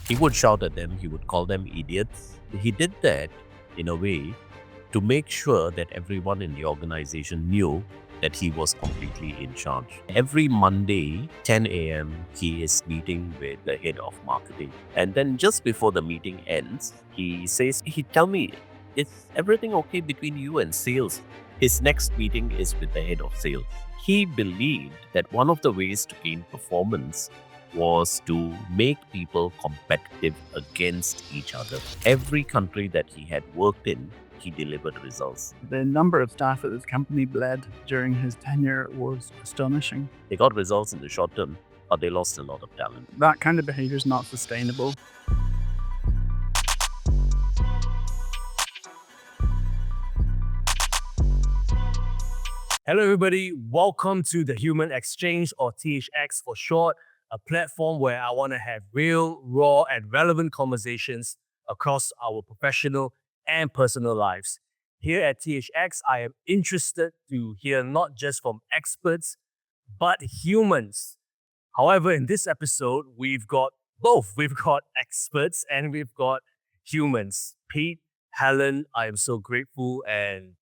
He would shout at them, he would call them idiots. He did that in a way to make sure that everyone in the organization knew that he was completely in charge. Every Monday, 10 a.m., he is meeting with the head of marketing. And then just before the meeting ends, he says, tell me, is everything okay between you and sales? His next meeting is with the head of sales. He believed that one of the ways to gain performance was to make people competitive against each other. Every country that he had worked in, he delivered results. The number of staff that this company bled during his tenure was astonishing. They got results in the short term, but they lost a lot of talent. That kind of behavior is not sustainable. Hello, everybody. Welcome to the Human Exchange, or THX for short, a platform where I want to have real, raw, and relevant conversations across our professional and personal lives. Here at THX, I am interested to hear not just from experts, but humans. However, in this episode, we've got both. We've got experts and we've got humans. Pete, Helen, I am so grateful and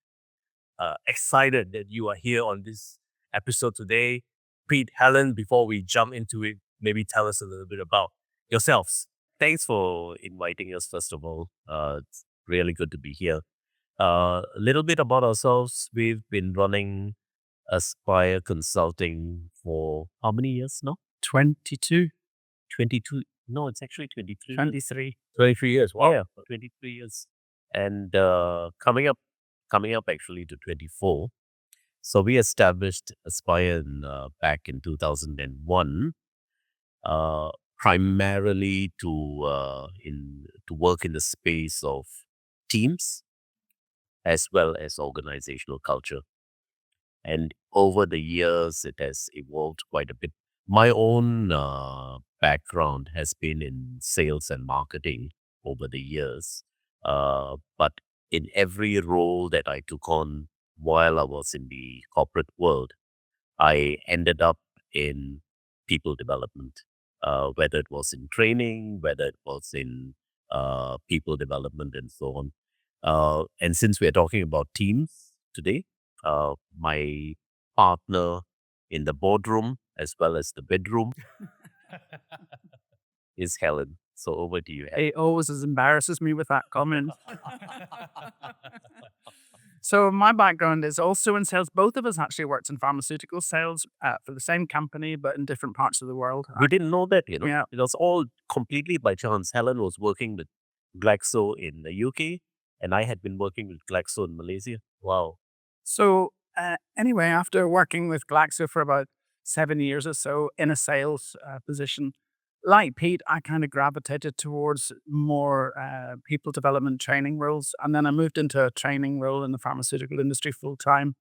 excited that you are here on this episode today. Pete, Helen, before we jump into it, maybe tell us a little bit about yourselves. Thanks for inviting us, first of all. It's really good to be here. A little bit about ourselves. We've been running Aspire Consulting for how many years now? 22, 22. No, it's actually 23. 23. 23 years. Wow. Yeah, 23 years. And coming up actually to 24. So we established Aspire back in 2001, primarily to work in the space of teams as well as organizational culture. And over the years, it has evolved quite a bit. My own background has been in sales and marketing over the years. But in every role that I took on while I was in the corporate world, I ended up in people development, whether it was in training, whether it was in people development, and so on. And since we're talking about teams today, my partner in the boardroom as well as the bedroom is Helen. So over to you, Helen. He always embarrasses me with that comment. So my background is also in sales. Both of us actually worked in pharmaceutical sales for the same company, but in different parts of the world. We didn't know that, Yeah. It was all completely by chance. Helen was working with Glaxo in the UK, and I had been working with Glaxo in Malaysia. Wow. So anyway, after working with Glaxo for about 7 years or so in a sales position, like Pete, I kind of gravitated towards more people development training roles. And then I moved into a training role in the pharmaceutical industry full time,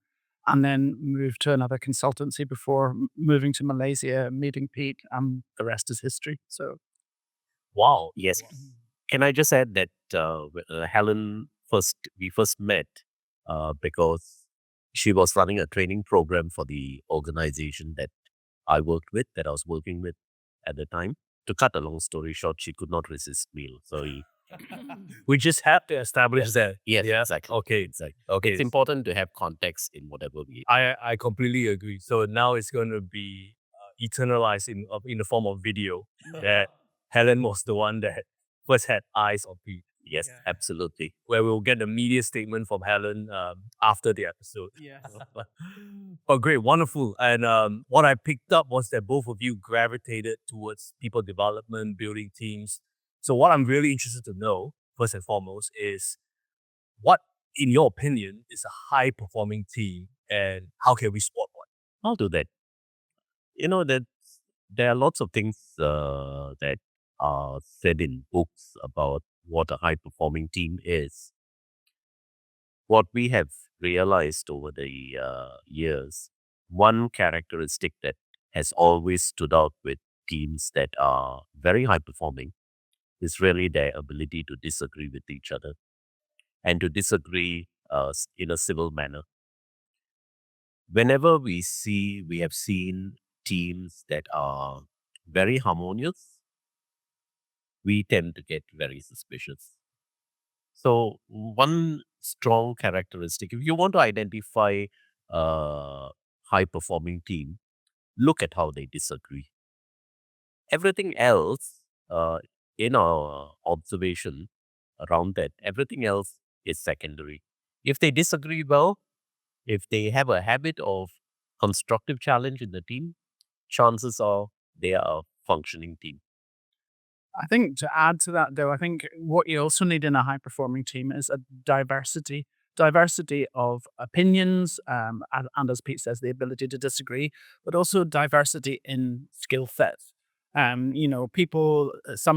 and then moved to another consultancy before moving to Malaysia, meeting Pete, and the rest is history. So, Wow. Yes. Can I just add that Helen we first met because she was running a training program for the organization that I was working with at the time. To cut a long story short, she could not resist me. So We just have to establish that. yes, Yeah. exactly. Okay. Exactly. Okay. It's important to have context in whatever we. I completely agree. So now it's going to be eternalized in the form of video that Helen was the one that first had eyes on Pete. Yes, absolutely. Where we'll get the media statement from Helen after the episode. yes. Oh, great, wonderful. And what I picked up was that both of you gravitated towards people development, building teams. So what I'm really interested to know, first and foremost, is what, in your opinion, is a high-performing team, and how can we spot one? I'll do that. That there are lots of things that are said in books about what a high performing team is. What we have realized over the years, one characteristic that has always stood out with teams that are very high performing is really their ability to disagree with each other and to disagree in a civil manner. Whenever we have seen teams that are very harmonious, we tend to get very suspicious. So, one strong characteristic, if you want to identify a high performing team, look at how they disagree. Everything else, in our observation around that, everything else is secondary. If they disagree well, if they have a habit of constructive challenge in the team, chances are they are a functioning team. I think to add to that, though, I think what you also need in a high performing team is a diversity of opinions, and as Pete says, the ability to disagree, but also diversity in skill sets. Some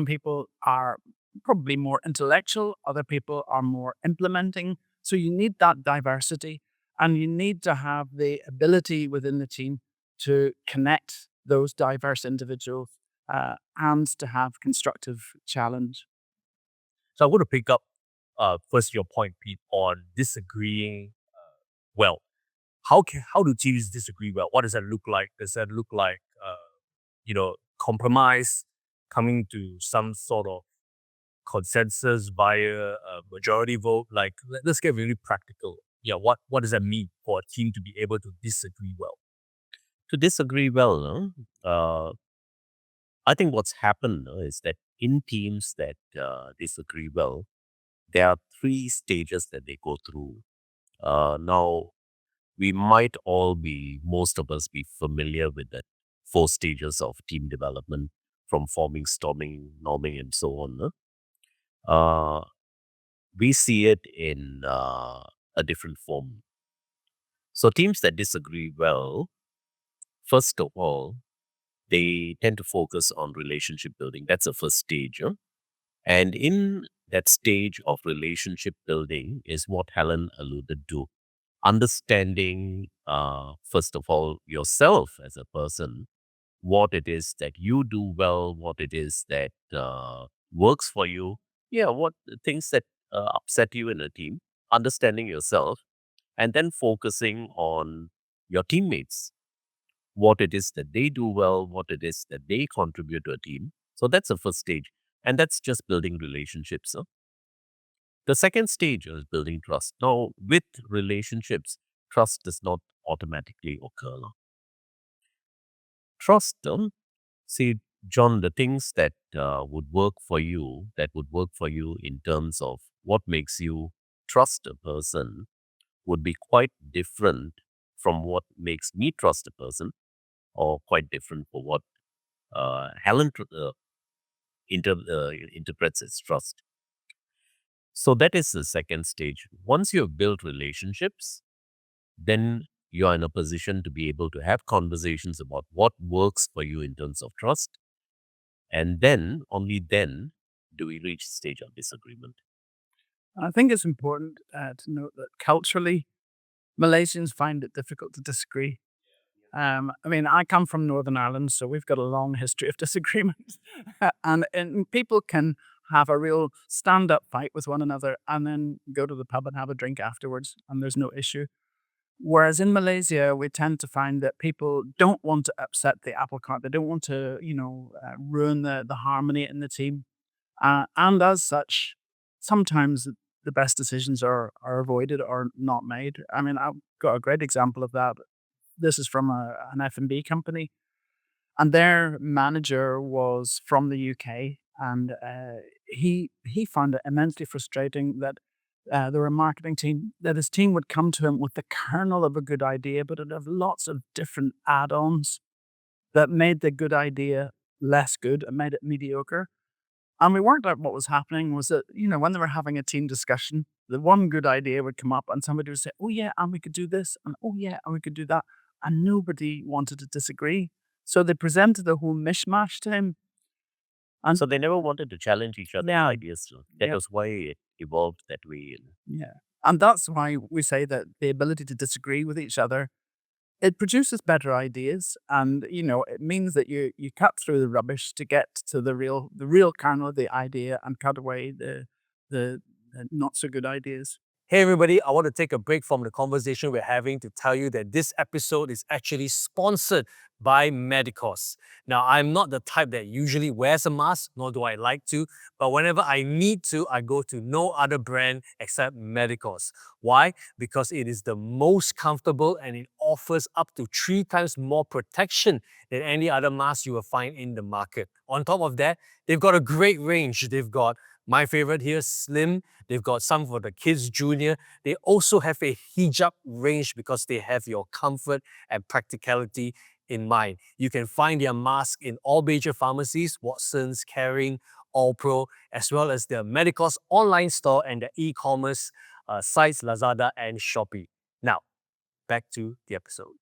people are probably more intellectual, other people are more implementing. So you need that diversity, and you need to have the ability within the team to connect those diverse individuals and to have constructive challenge. So I want to pick up first your point, Pete, on disagreeing well. How do teams disagree well? What does that look like? Does that look like compromise, coming to some sort of consensus via a majority vote? Like let's get really practical. Yeah, what does that mean for a team to be able to disagree well? To disagree well, I think what's happened is that in teams that disagree well, there are three stages that they go through. Now, we might all be, most of us, be familiar with the four stages of team development, from forming, storming, norming, and so on. Uh, we see it in a different form. So, teams that disagree well, first of all, they tend to focus on relationship building. That's the first stage. And in that stage of relationship building is what Helen alluded to. Understanding, first of all, yourself as a person, what it is that you do well, what it is that works for you. Yeah, what the things that upset you in a team, understanding yourself, and then focusing on your teammates, what it is that they do well, what it is that they contribute to a team. So that's the first stage. And that's just building relationships. The second stage is building trust. Now, with relationships, trust does not automatically occur. Trust them. See, John, the things that would work for you, that would work for you in terms of what makes you trust a person, would be quite different from what makes me trust a person, or quite different for what Helen interprets as trust. So that is the second stage. Once you have built relationships, then you are in a position to be able to have conversations about what works for you in terms of trust. And then, only then, do we reach the stage of disagreement. I think it's important to note that culturally, Malaysians find it difficult to disagree. I mean, I come from Northern Ireland, so we've got a long history of disagreements. and people can have a real stand up fight with one another and then go to the pub and have a drink afterwards, and there's no issue. Whereas in Malaysia, we tend to find that people don't want to upset the apple cart. They don't want to, ruin the harmony in the team. And as such, sometimes the best decisions are avoided or not made. I mean, I've got a great example of that. This is from an F&B company, and their manager was from the UK, and he found it immensely frustrating that there were a marketing team that his team would come to him with the kernel of a good idea, but it'd have lots of different add-ons that made the good idea less good and made it mediocre. And we worked out what was happening was that, when they were having a team discussion, the one good idea would come up and somebody would say, oh, yeah, and we could do this. And oh, yeah, and we could do that. And nobody wanted to disagree. So they presented the whole mishmash to him. And So they never wanted to challenge each other's yeah, ideas. So that yeah, was why it evolved that way. yeah. And that's why we say that the ability to disagree with each other, it produces better ideas. And, it means that you cut through the rubbish to get to the real kernel of the idea and cut away the not so good ideas. Hey everybody, I want to take a break from the conversation we're having to tell you that this episode is actually sponsored by Medicos. Now, I'm not the type that usually wears a mask, nor do I like to, but whenever I need to, I go to no other brand except Medicos. Why? Because it is the most comfortable and it offers up to 3 times more protection than any other mask you will find in the market. On top of that, they've got a great range. They've got my favorite here, Slim. They've got some for the kids junior. They also have a hijab range because they have your comfort and practicality in mind. You can find their mask in all major pharmacies, Watson's, Caring, All Pro, as well as their Medicos online store and the e-commerce sites Lazada and Shopee. Now, back to the episode.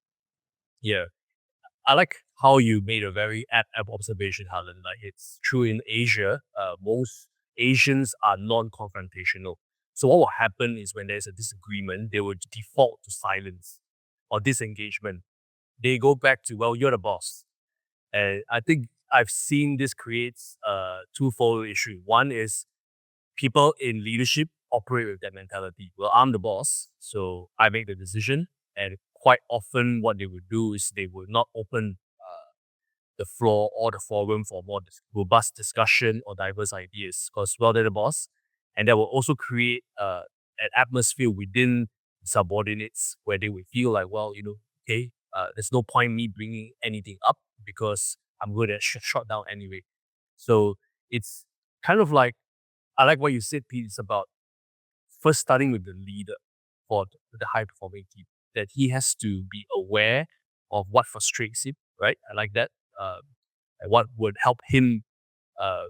Yeah, I like how you made a very apt observation, Helen. Like it's true in Asia, most Asians are non-confrontational. So what will happen is when there's a disagreement, they would default to silence or disengagement. They go back to, well, you're the boss. And I think I've seen this creates a twofold issue. One is people in leadership operate with that mentality. Well, I'm the boss, so I make the decision. And quite often, what they would do is they would not open the floor or the forum for more robust discussion or diverse ideas because, well, they're the boss. And that will also create an atmosphere within subordinates where they would feel like, well, okay, there's no point me bringing anything up because I'm going to shut down anyway. So it's kind of like, I like what you said, Pete. It's about first starting with the leader for the high performing team, that he has to be aware of what frustrates him, right? I like that. And what would help him, uh,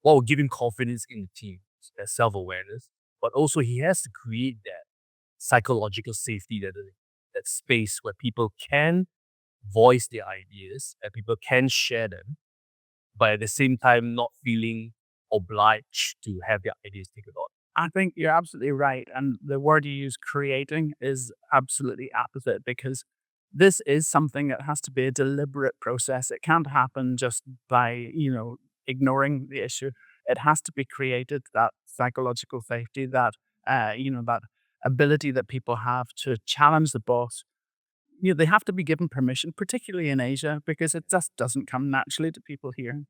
what will give him confidence in the team, that self awareness. But also, he has to create that psychological safety, that space where people can voice their ideas and people can share them, but at the same time, not feeling obliged to have their ideas taken on. I think you're absolutely right. And the word you use, creating, is absolutely apposite because this is something that has to be a deliberate process. It can't happen just by, ignoring the issue. It has to be created, that psychological safety, that ability that people have to challenge the boss. They have to be given permission, particularly in Asia, because it just doesn't come naturally to people here.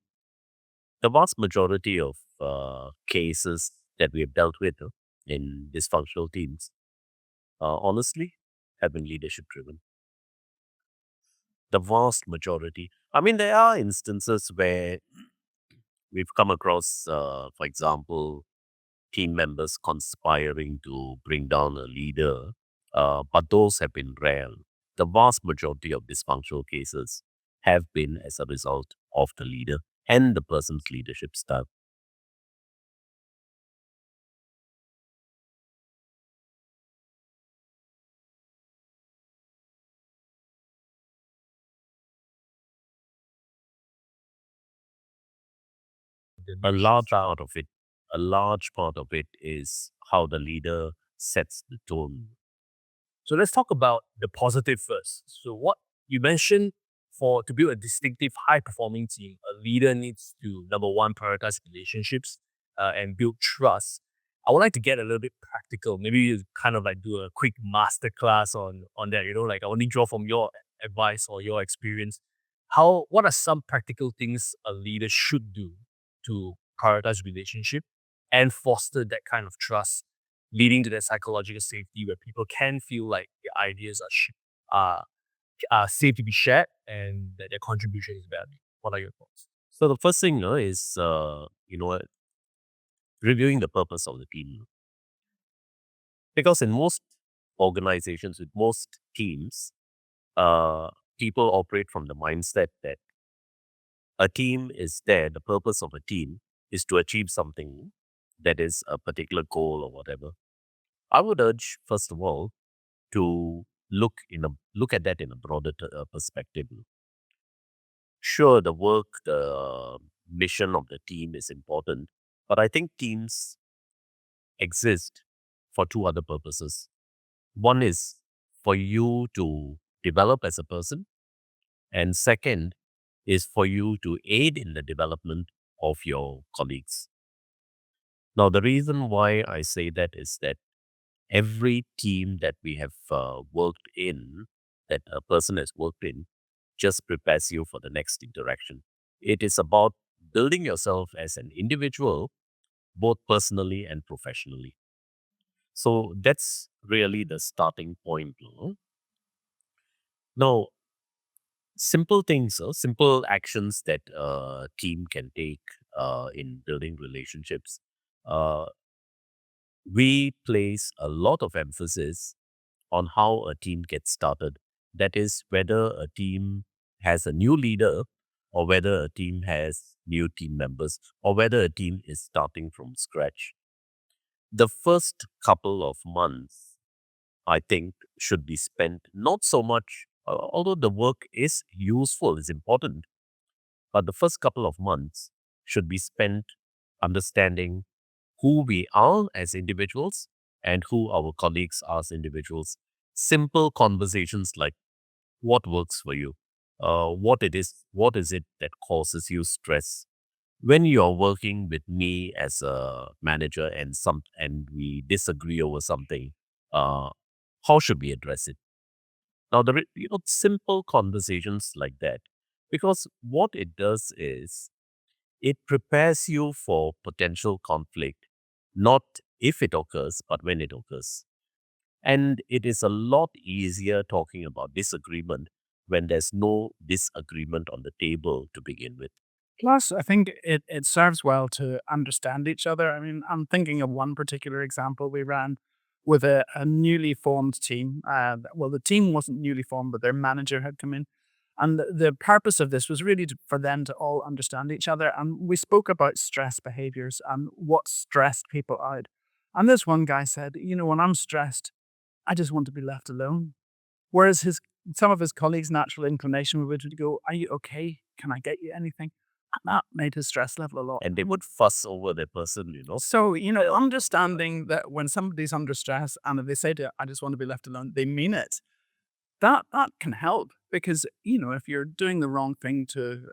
The vast majority of cases that we have dealt with in dysfunctional teams, honestly, have been leadership driven. The vast majority. I mean, there are instances where we've come across, for example, team members conspiring to bring down a leader, but those have been rare. The vast majority of dysfunctional cases have been as a result of the leader and the person's leadership style. A large part of it, a large part of it is how the leader sets the tone. So let's talk about the positive first. So what you mentioned, for to build a distinctive high performing team, a leader needs to, number one, prioritize relationships and build trust. I would like to get a little bit practical. Maybe you kind of like do a quick masterclass on that. Like I only draw from your advice or your experience. What are some practical things a leader should do to prioritize relationship and foster that kind of trust, leading to that psychological safety where people can feel like their ideas are safe to be shared and that their contribution is valued. What are your thoughts? So the first thing is, reviewing the purpose of the team. Because in most organizations, with most teams, uh, people operate from the mindset that a team is there, the purpose of a team is to achieve something that is a particular goal or whatever. I would urge, first of all, to look at that in a broader perspective. Sure, the work, the mission of the team is important, but I think teams exist for two other purposes. One is for you to develop as a person, and second is for you to aid in the development of your colleagues. Now, the reason why I say that is that Every team that we have worked in, that a person has worked in, just prepares you for the next interaction. It is about building yourself as an individual, both personally and professionally. So that's really the starting point. No? Now, simple things, simple actions that a team can take in building relationships. Uh, we place a lot of emphasis on how a team gets started. That is, whether a team has a new leader, or whether a team has new team members, or whether a team is starting from scratch. The first couple of months, I think, should be spent not so much, although the work is useful, is important, but the first couple of months should be spent understanding who we are as individuals and who our colleagues are as individuals. Simple conversations like what works for you, what is it that causes you stress. When you're working with me as a manager and we disagree over something, uh, how should we address it? Now, simple conversations like that, because what it does is it prepares you for potential conflict, not if it occurs, but when it occurs. And it is a lot easier talking about disagreement when there's no disagreement on the table to begin with. Plus, I think it serves well to understand each other. I mean, I'm thinking of one particular example we ran with a newly formed team. Well, the team wasn't newly formed, but their manager had come in. And the purpose of this was really for them to all understand each other. And we spoke about stress behaviors and what stressed people out. And this one guy said, when I'm stressed, I just want to be left alone. Whereas some of his colleagues' natural inclination would go, "Are you okay? Can I get you anything?" And that made his stress level a lot And they higher. would fuss over the person. So, understanding that when somebody's under stress and if they say to you, "I just want to be left alone," they mean it. That can help because, if you're doing the wrong thing to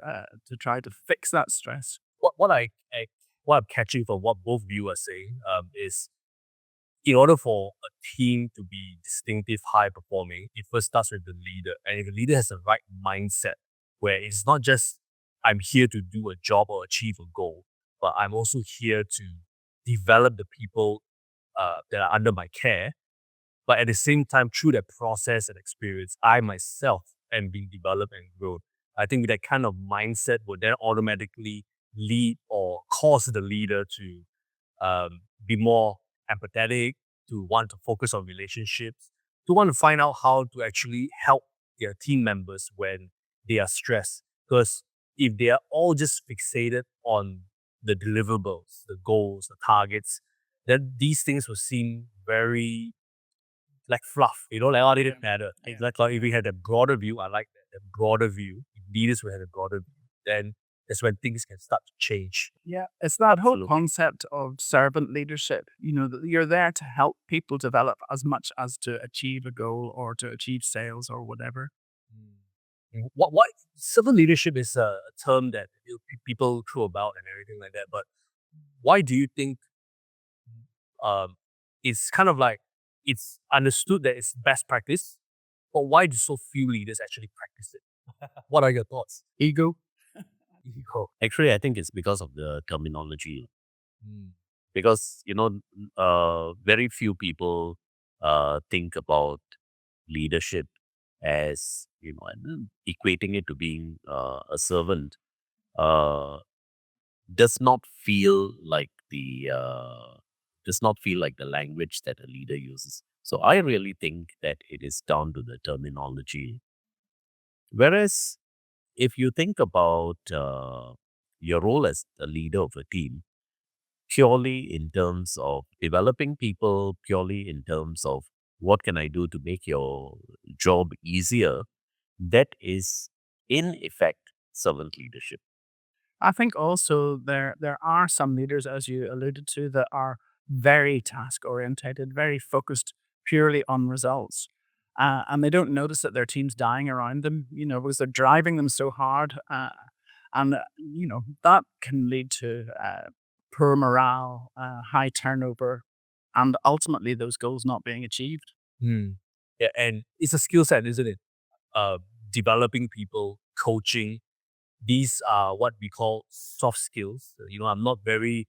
try to fix that stress. What I'm catching from what both of you are saying is in order for a team to be distinctive, high performing, it first starts with the leader. And if the leader has the right mindset, where it's not just I'm here to do a job or achieve a goal, but I'm also here to develop the people that are under my care. But at the same time, through that process and experience, I myself am being developed and grown. I think that kind of mindset would then automatically lead or cause the leader to be more empathetic, to want to focus on relationships, to want to find out how to actually help their team members when they are stressed. Because if they are all just fixated on the deliverables, the goals, the targets, then these things will seem very like fluff, like, oh, they didn't matter. It's like if we had a broader view, I like that, a broader view. If leaders will have a broader view, then that's when things can start to change. Yeah, it's that whole Absolutely. concept of servant leadership, that you're there to help people develop as much as to achieve a goal or to achieve sales or whatever. What servant leadership is a term that people throw about and everything like that. But why do you think um, it's kind of like it's understood that it's best practice, but why do so few leaders actually practice it? What are your thoughts? Ego. Ego. Actually, I think it's because of the terminology. Mm. Because, very few people think about leadership as, and then equating it to being a servant uh, does not feel like the language that a leader uses. So I really think that it is down to the terminology. Whereas if you think about your role as the leader of a team, purely in terms of developing people, purely in terms of what can I do to make your job easier, that is in effect servant leadership. I think also there are some leaders, as you alluded to, that are very task orientated, very focused purely on results. And they don't notice that their team's dying around them, because they're driving them so hard. And that can lead to poor morale, high turnover. and ultimately those goals not being achieved. Hmm. Yeah, and it's a skill set, isn't it? Uh, Developing people, coaching, these are what we call soft skills. I'm not very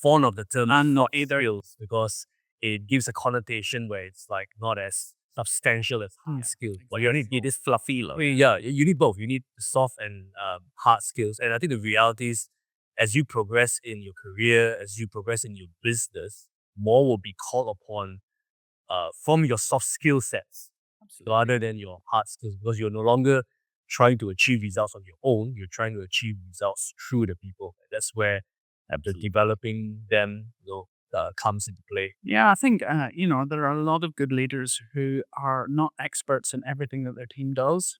fond of the term I'm not soft either. skills because it gives a connotation where it's like not as substantial as hard Yeah, skills. But you need It is fluffy, lah. yeah, you need both. You need the soft and hard skills. And I think the reality is, as you progress in your career, as you progress in your business, more will be called upon from your soft skill sets rather than your hard skills, because you're no longer trying to achieve results on your own. You're trying to achieve results through the people. That's where the Absolutely. developing them, comes into play. Yeah, I think, there are a lot of good leaders who are not experts in everything that their team does.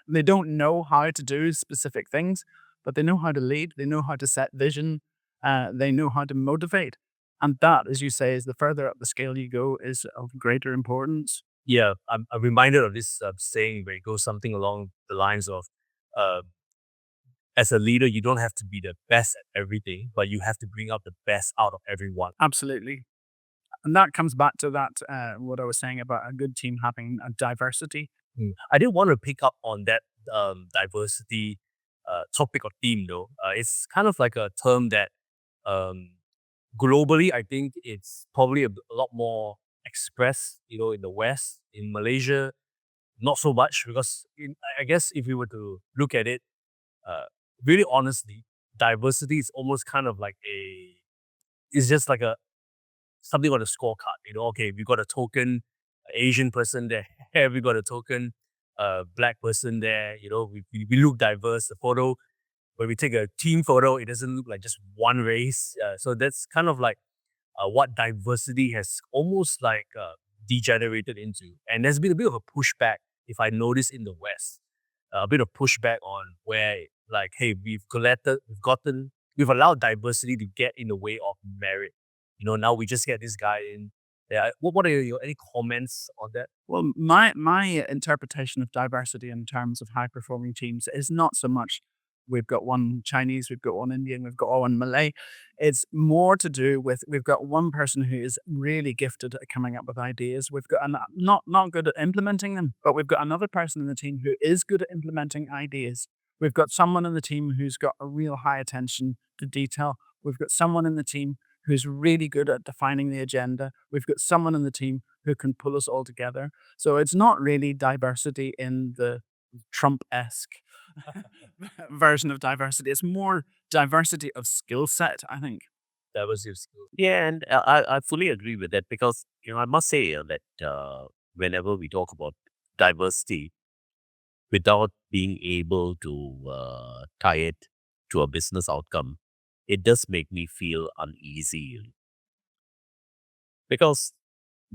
They don't know how to do specific things, but they know how to lead, they know how to set vision, they know how to motivate. And that, as you say, is the further up the scale you go, is of greater importance. Yeah, I'm reminded of this saying where it goes something along the lines of, uh, as a leader, you don't have to be the best at everything, but you have to bring out the best out of everyone. Absolutely. And that comes back to that, what I was saying about a good team having a diversity. I did want to pick up on that diversity topic or theme, though. It's kind of like a term that um, globally, I think it's probably a lot more expressed, in the West. In Malaysia, not so much, because I guess if we were to look at it, uh, really honestly, diversity is almost kind of like it's just like a something on a scorecard. Okay, we got a token Asian person there, we got a token black person there. We look diverse. The photo, when we take a team photo, it doesn't look like just one race. So that's kind of like what diversity has almost like degenerated into. And there's been a bit of a pushback, if I notice, in the West, a bit of pushback on where, like, hey, we've allowed diversity to get in the way of merit. Now we just get this guy in. Yeah, what are your any comments on that? Well, my interpretation of diversity in terms of high performing teams is not so much we've got one Chinese, we've got one Indian, we've got one Malay. It's more to do with we've got one person who is really gifted at coming up with ideas. We've got not good at implementing them, but we've got another person in the team who is good at implementing ideas. We've got someone in the team who's got a real high attention to detail. We've got someone in the team who's really good at defining the agenda. We've got someone in the team who can pull us all together. So it's not really diversity in the Trump-esque version of diversity. It's more diversity of skill set, I think. Diversity of skill. Yeah, and I fully agree with that because I must say that whenever we talk about diversity, without being able to tie it to a business outcome, it does make me feel uneasy because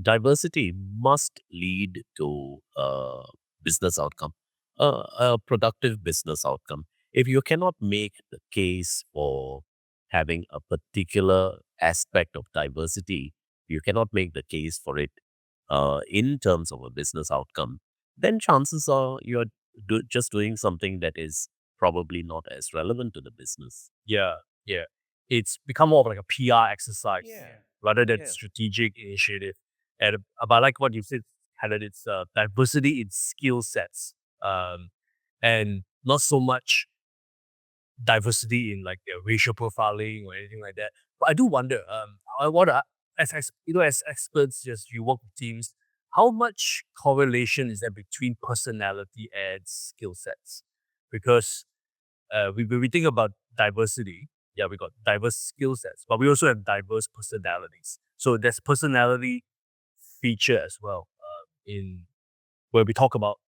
diversity must lead to a business outcome, a productive business outcome. If you cannot make the case for having a particular aspect of diversity, you cannot make the case for it in terms of a business outcome, then chances are you're just doing something that is probably not as relevant to the business. Yeah, yeah. It's become more of like a PR exercise, Yeah. rather than Yeah. strategic initiative. And but like what you said, Helen, it's diversity in skill sets, and not so much diversity in like their racial profiling or anything like that. But I do wonder, I wonder, as experts, just you work with teams, how much correlation is there between personality and skill sets? Because when we think about diversity, yeah, we got diverse skill sets, but we also have diverse personalities. So there's personality feature as well in where we talk about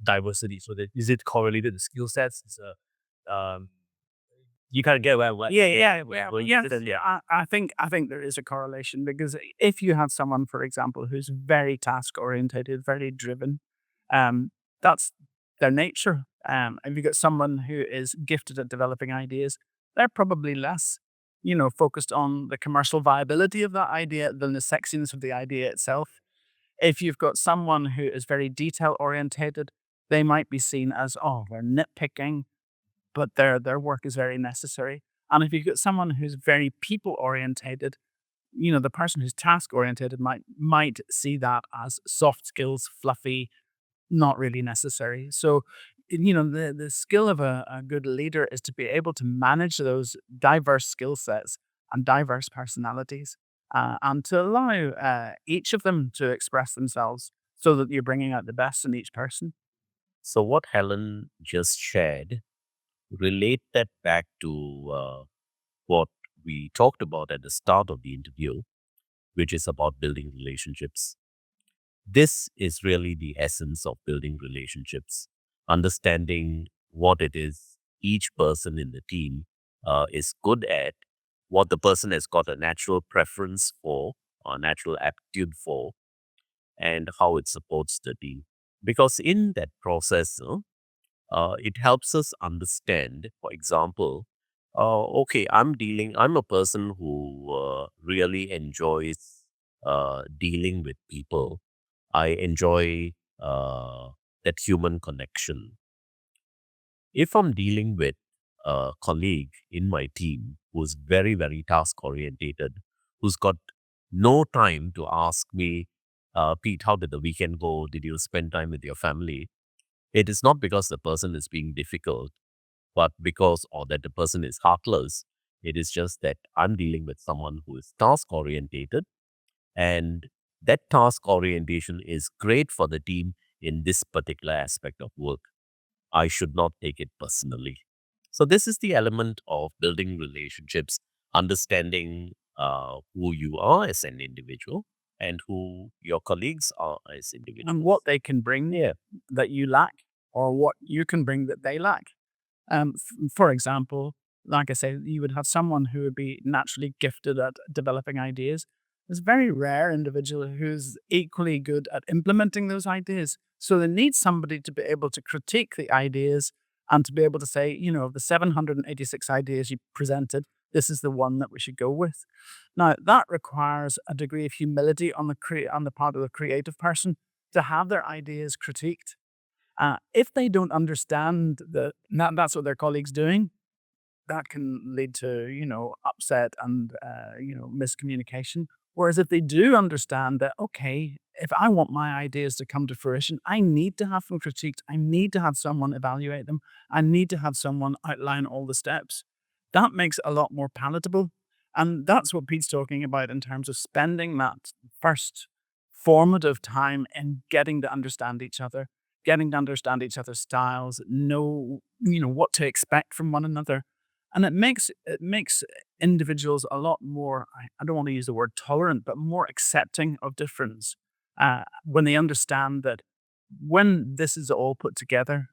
diversity. So is it correlated to skill sets? You kind of get where I'm at. Yeah. I think there is a correlation because if you have someone, for example, who's very task orientated, very driven, that's their nature. If you got someone who is gifted at developing ideas, they're probably less, focused on the commercial viability of that idea than the sexiness of the idea itself. If you've got someone who is very detail orientated, they might be seen as, oh, they're nitpicking, but their work is very necessary. And if you've got someone who's very people orientated, the person who's task oriented might see that as soft skills, fluffy, not really necessary. So, the skill of a good leader is to be able to manage those diverse skill sets and diverse personalities, and to allow each of them to express themselves so that you're bringing out the best in each person. So, what Helen just shared, relate that back to what we talked about at the start of the interview, which is about building relationships. This is really the essence of building relationships, understanding what it is each person in the team is good at, what the person has got a natural preference for or natural aptitude for, and how it supports the team. Because in that process, it helps us understand, for example, okay, I'm a person who really enjoys dealing with people. I enjoy that human connection. If I'm dealing with a colleague in my team who's very, very task orientated, who's got no time to ask me, Pete, how did the weekend go? Did you spend time with your family? It is not because the person is being difficult, but because, or that the person is heartless. It is just that I'm dealing with someone who is task orientated, and that task orientation is great for the team in this particular aspect of work. I should not take it personally. So, this is the element of building relationships, understanding who you are as an individual and who your colleagues are as And what individuals. they can bring Yeah. that you lack, or what you can bring that they lack. For example, like I say, you would have someone who would be naturally gifted at developing ideas. It's a very rare individual who's equally good at implementing those ideas. So they need somebody to be able to critique the ideas and to be able to say, of the 786 ideas you presented, this is the one that we should go with. Now, that requires a degree of humility on on the part of the creative person to have their ideas critiqued. If they don't understand that's what their colleagues doing, that can lead to, upset and, miscommunication. Whereas if they do understand that, okay, if I want my ideas to come to fruition, I need to have them critiqued. I need to have someone evaluate them. I need to have someone outline all the steps. That makes it a lot more palatable. And that's what Pete's talking about in terms of spending that first formative time in getting to understand each other, getting to understand each other's styles, know, what to expect from one another, and it makes individuals a lot more, I don't want to use the word tolerant, but more accepting of difference, when they understand that when this is all put together,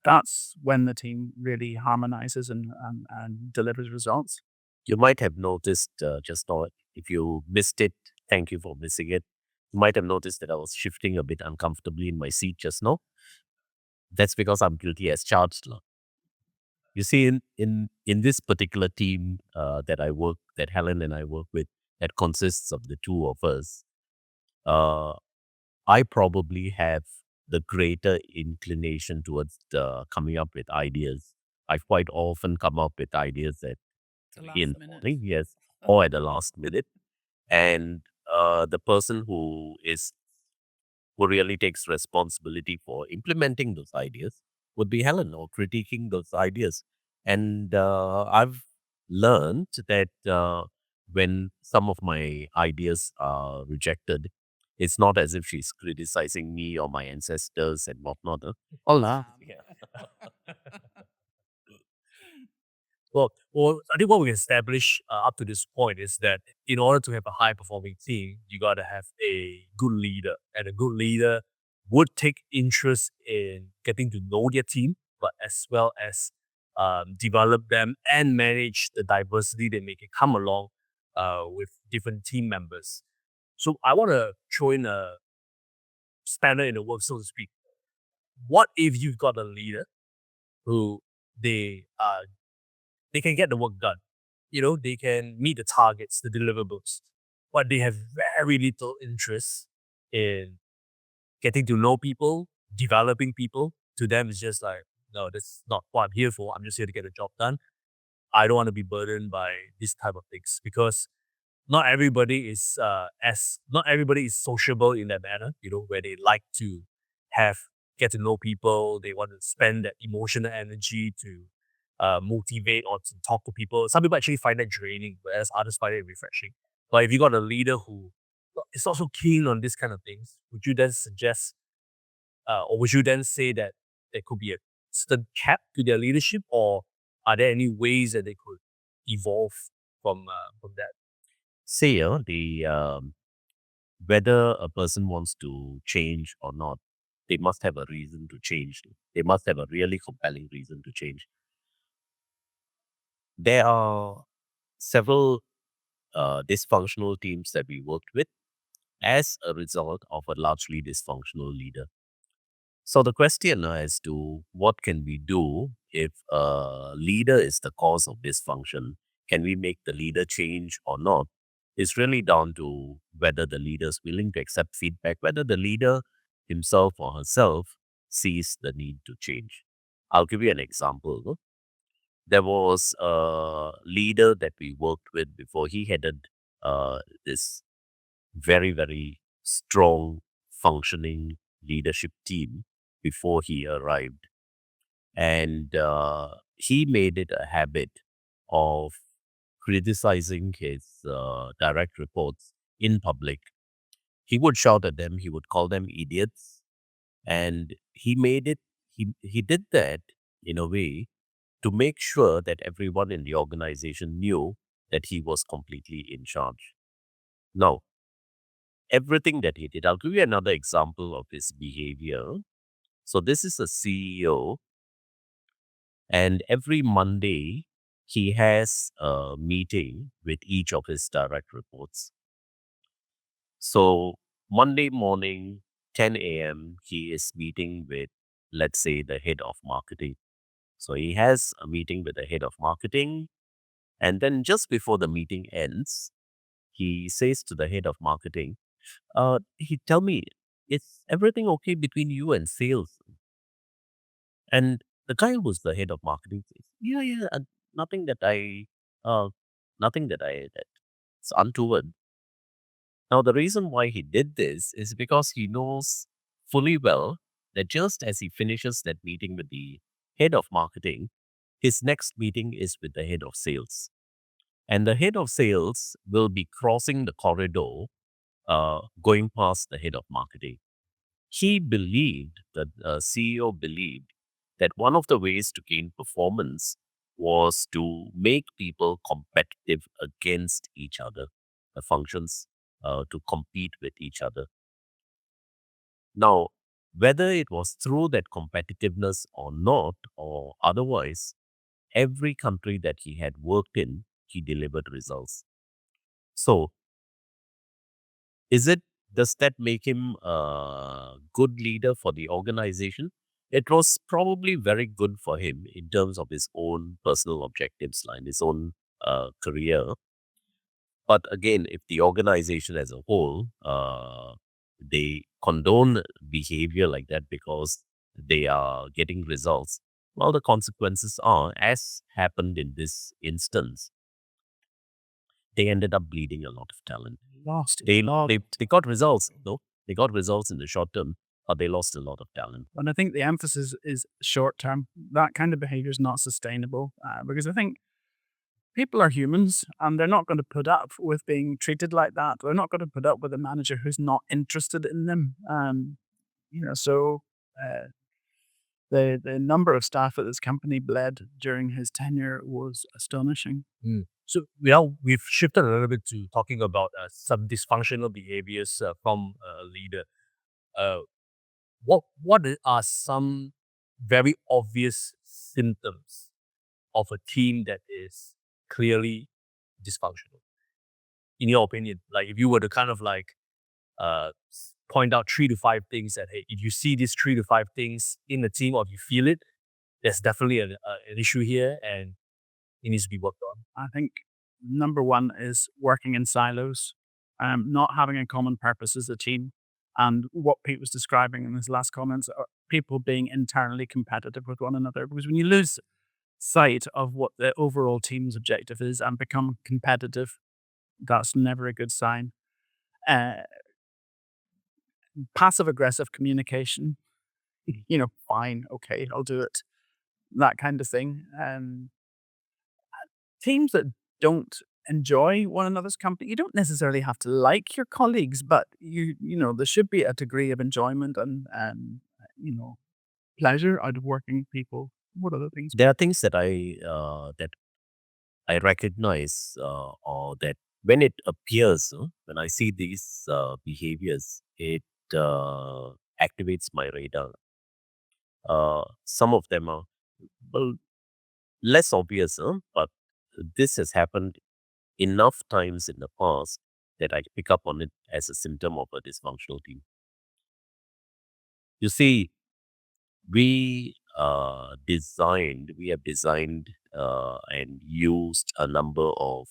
that's when the team really harmonizes and delivers results. You might have noticed just now, if you missed it, thank you for missing it. You might have noticed that I was shifting a bit uncomfortably in my seat just now. That's because I'm guilty as charged. Lah. You see, in this particular team that Helen and I work with, that consists of the two of us, uh, I probably have the greater inclination towards coming up with ideas. I quite often come up with ideas at The 3 in last the minute. morning, yes, or at the last minute. And the person who really takes responsibility for implementing those ideas would be Helen, or critiquing those ideas. And I've learned that when some of my ideas are rejected, it's not as if she's criticizing me or my ancestors and whatnot. Hola. Yeah. Well, I think what we established up to this point is that in order to have a high performing team, you got to have a good leader, and a good leader would take interest in getting to know their team, but as well as develop them and manage the diversity that may come along with different team members. So I want to throw in a spanner in the works, so to speak. What if you've got a leader who they uh, they can get the work done. They can meet the targets, the deliverables, but they have very little interest in getting to know people, developing people. To them, it's just like, no, that's not what I'm here for. I'm just here to get the job done. I don't want to be burdened by this type of things because not everybody is not everybody is sociable in that manner, where they like to have get to know people, they want to spend that emotional energy to motivate or to talk to people. Some people actually find that draining, whereas others find it refreshing. But if you got a leader who is also keen on this kind of things, would you then suggest or would you then say that there could be a certain cap to their leadership, or are there any ways that they could evolve from that? Say, the whether a person wants to change or not, they must have a reason to change. They must have a really compelling reason to change. There are several dysfunctional teams that we worked with as a result of a largely dysfunctional leader. So the question as to what can we do if a leader is the cause of dysfunction, can we make the leader change or not, is really down to whether the leader is willing to accept feedback, whether the leader himself or herself sees the need to change. I'll give you an example. There was a leader that we worked with before. He headed this very, very strong, functioning leadership team before he arrived. And he made it a habit of criticizing his direct reports in public. He would shout at them, he would call them idiots. And he did that in a way to make sure that everyone in the organization knew that he was completely in charge. Now, everything that he did, I'll give you another example of his behavior. So, this is a CEO, and every Monday, he has a meeting with each of his direct reports. So, Monday morning, 10 a.m., he is meeting with, let's say, the head of marketing. So, he has a meeting with the head of marketing. And then just before the meeting ends, he says to the head of marketing, he tell me, is everything okay between you and sales? And the guy who was the head of marketing says, yeah, yeah, nothing that I, uh, nothing that's untoward. Now, the reason why he did this is because he knows fully well that just as he finishes that meeting with the head of marketing, his next meeting is with the head of sales. And the head of sales will be crossing the corridor, going past the head of marketing. He believed, that CEO believed, that one of the ways to gain performance was to make people competitive against each other, the functions to compete with each other. Now, whether it was through that competitiveness or not, or otherwise, every country that he had worked in, he delivered results. So, Is it does that make him a good leader for the organization? It was probably very good for him in terms of his own personal objectives, like his own career. But again, if the organization as a whole, they condone behavior like that because they are getting results, well, the consequences are, as happened in this instance, they ended up bleeding a lot of talent. Lost. They got results, though. They got results in the short term, but they lost a lot of talent. And I think the emphasis is short term. That kind of behavior is not sustainable because I think people are humans and they're not going to put up with being treated like that. They're not going to put up with a manager who's not interested in them. So uh, the number of staff at this company bled during his tenure was astonishing. So we've shifted a little bit to talking about some dysfunctional behaviors from a leader. Uh, what are some very obvious symptoms of a team that is clearly dysfunctional? In your opinion, like if you were to kind of like point out 3 to 5 things that, hey, if you see these 3 to 5 things in the team or if you feel it, there's definitely an issue here and it needs to be worked on. I think number one is working in silos, not having a common purpose as a team. And what Pete was describing in his last comments are people being internally competitive with one another. Because when you lose sight of what the overall team's objective is and become competitive, That's never a good sign. Uh, Passive aggressive communication, fine, okay, I'll do it. That kind of thing. Teams that don't enjoy one another's company, you don't necessarily have to like your colleagues, but there should be a degree of enjoyment and you know, pleasure out of working with people. What other things? There are things that I recognize, or that when it appears, when I see these behaviors, it activates my radar. Some of them are, well, less obvious, but this has happened enough times in the past that I pick up on it as a symptom of a dysfunctional team. You see, we have designed and used a number of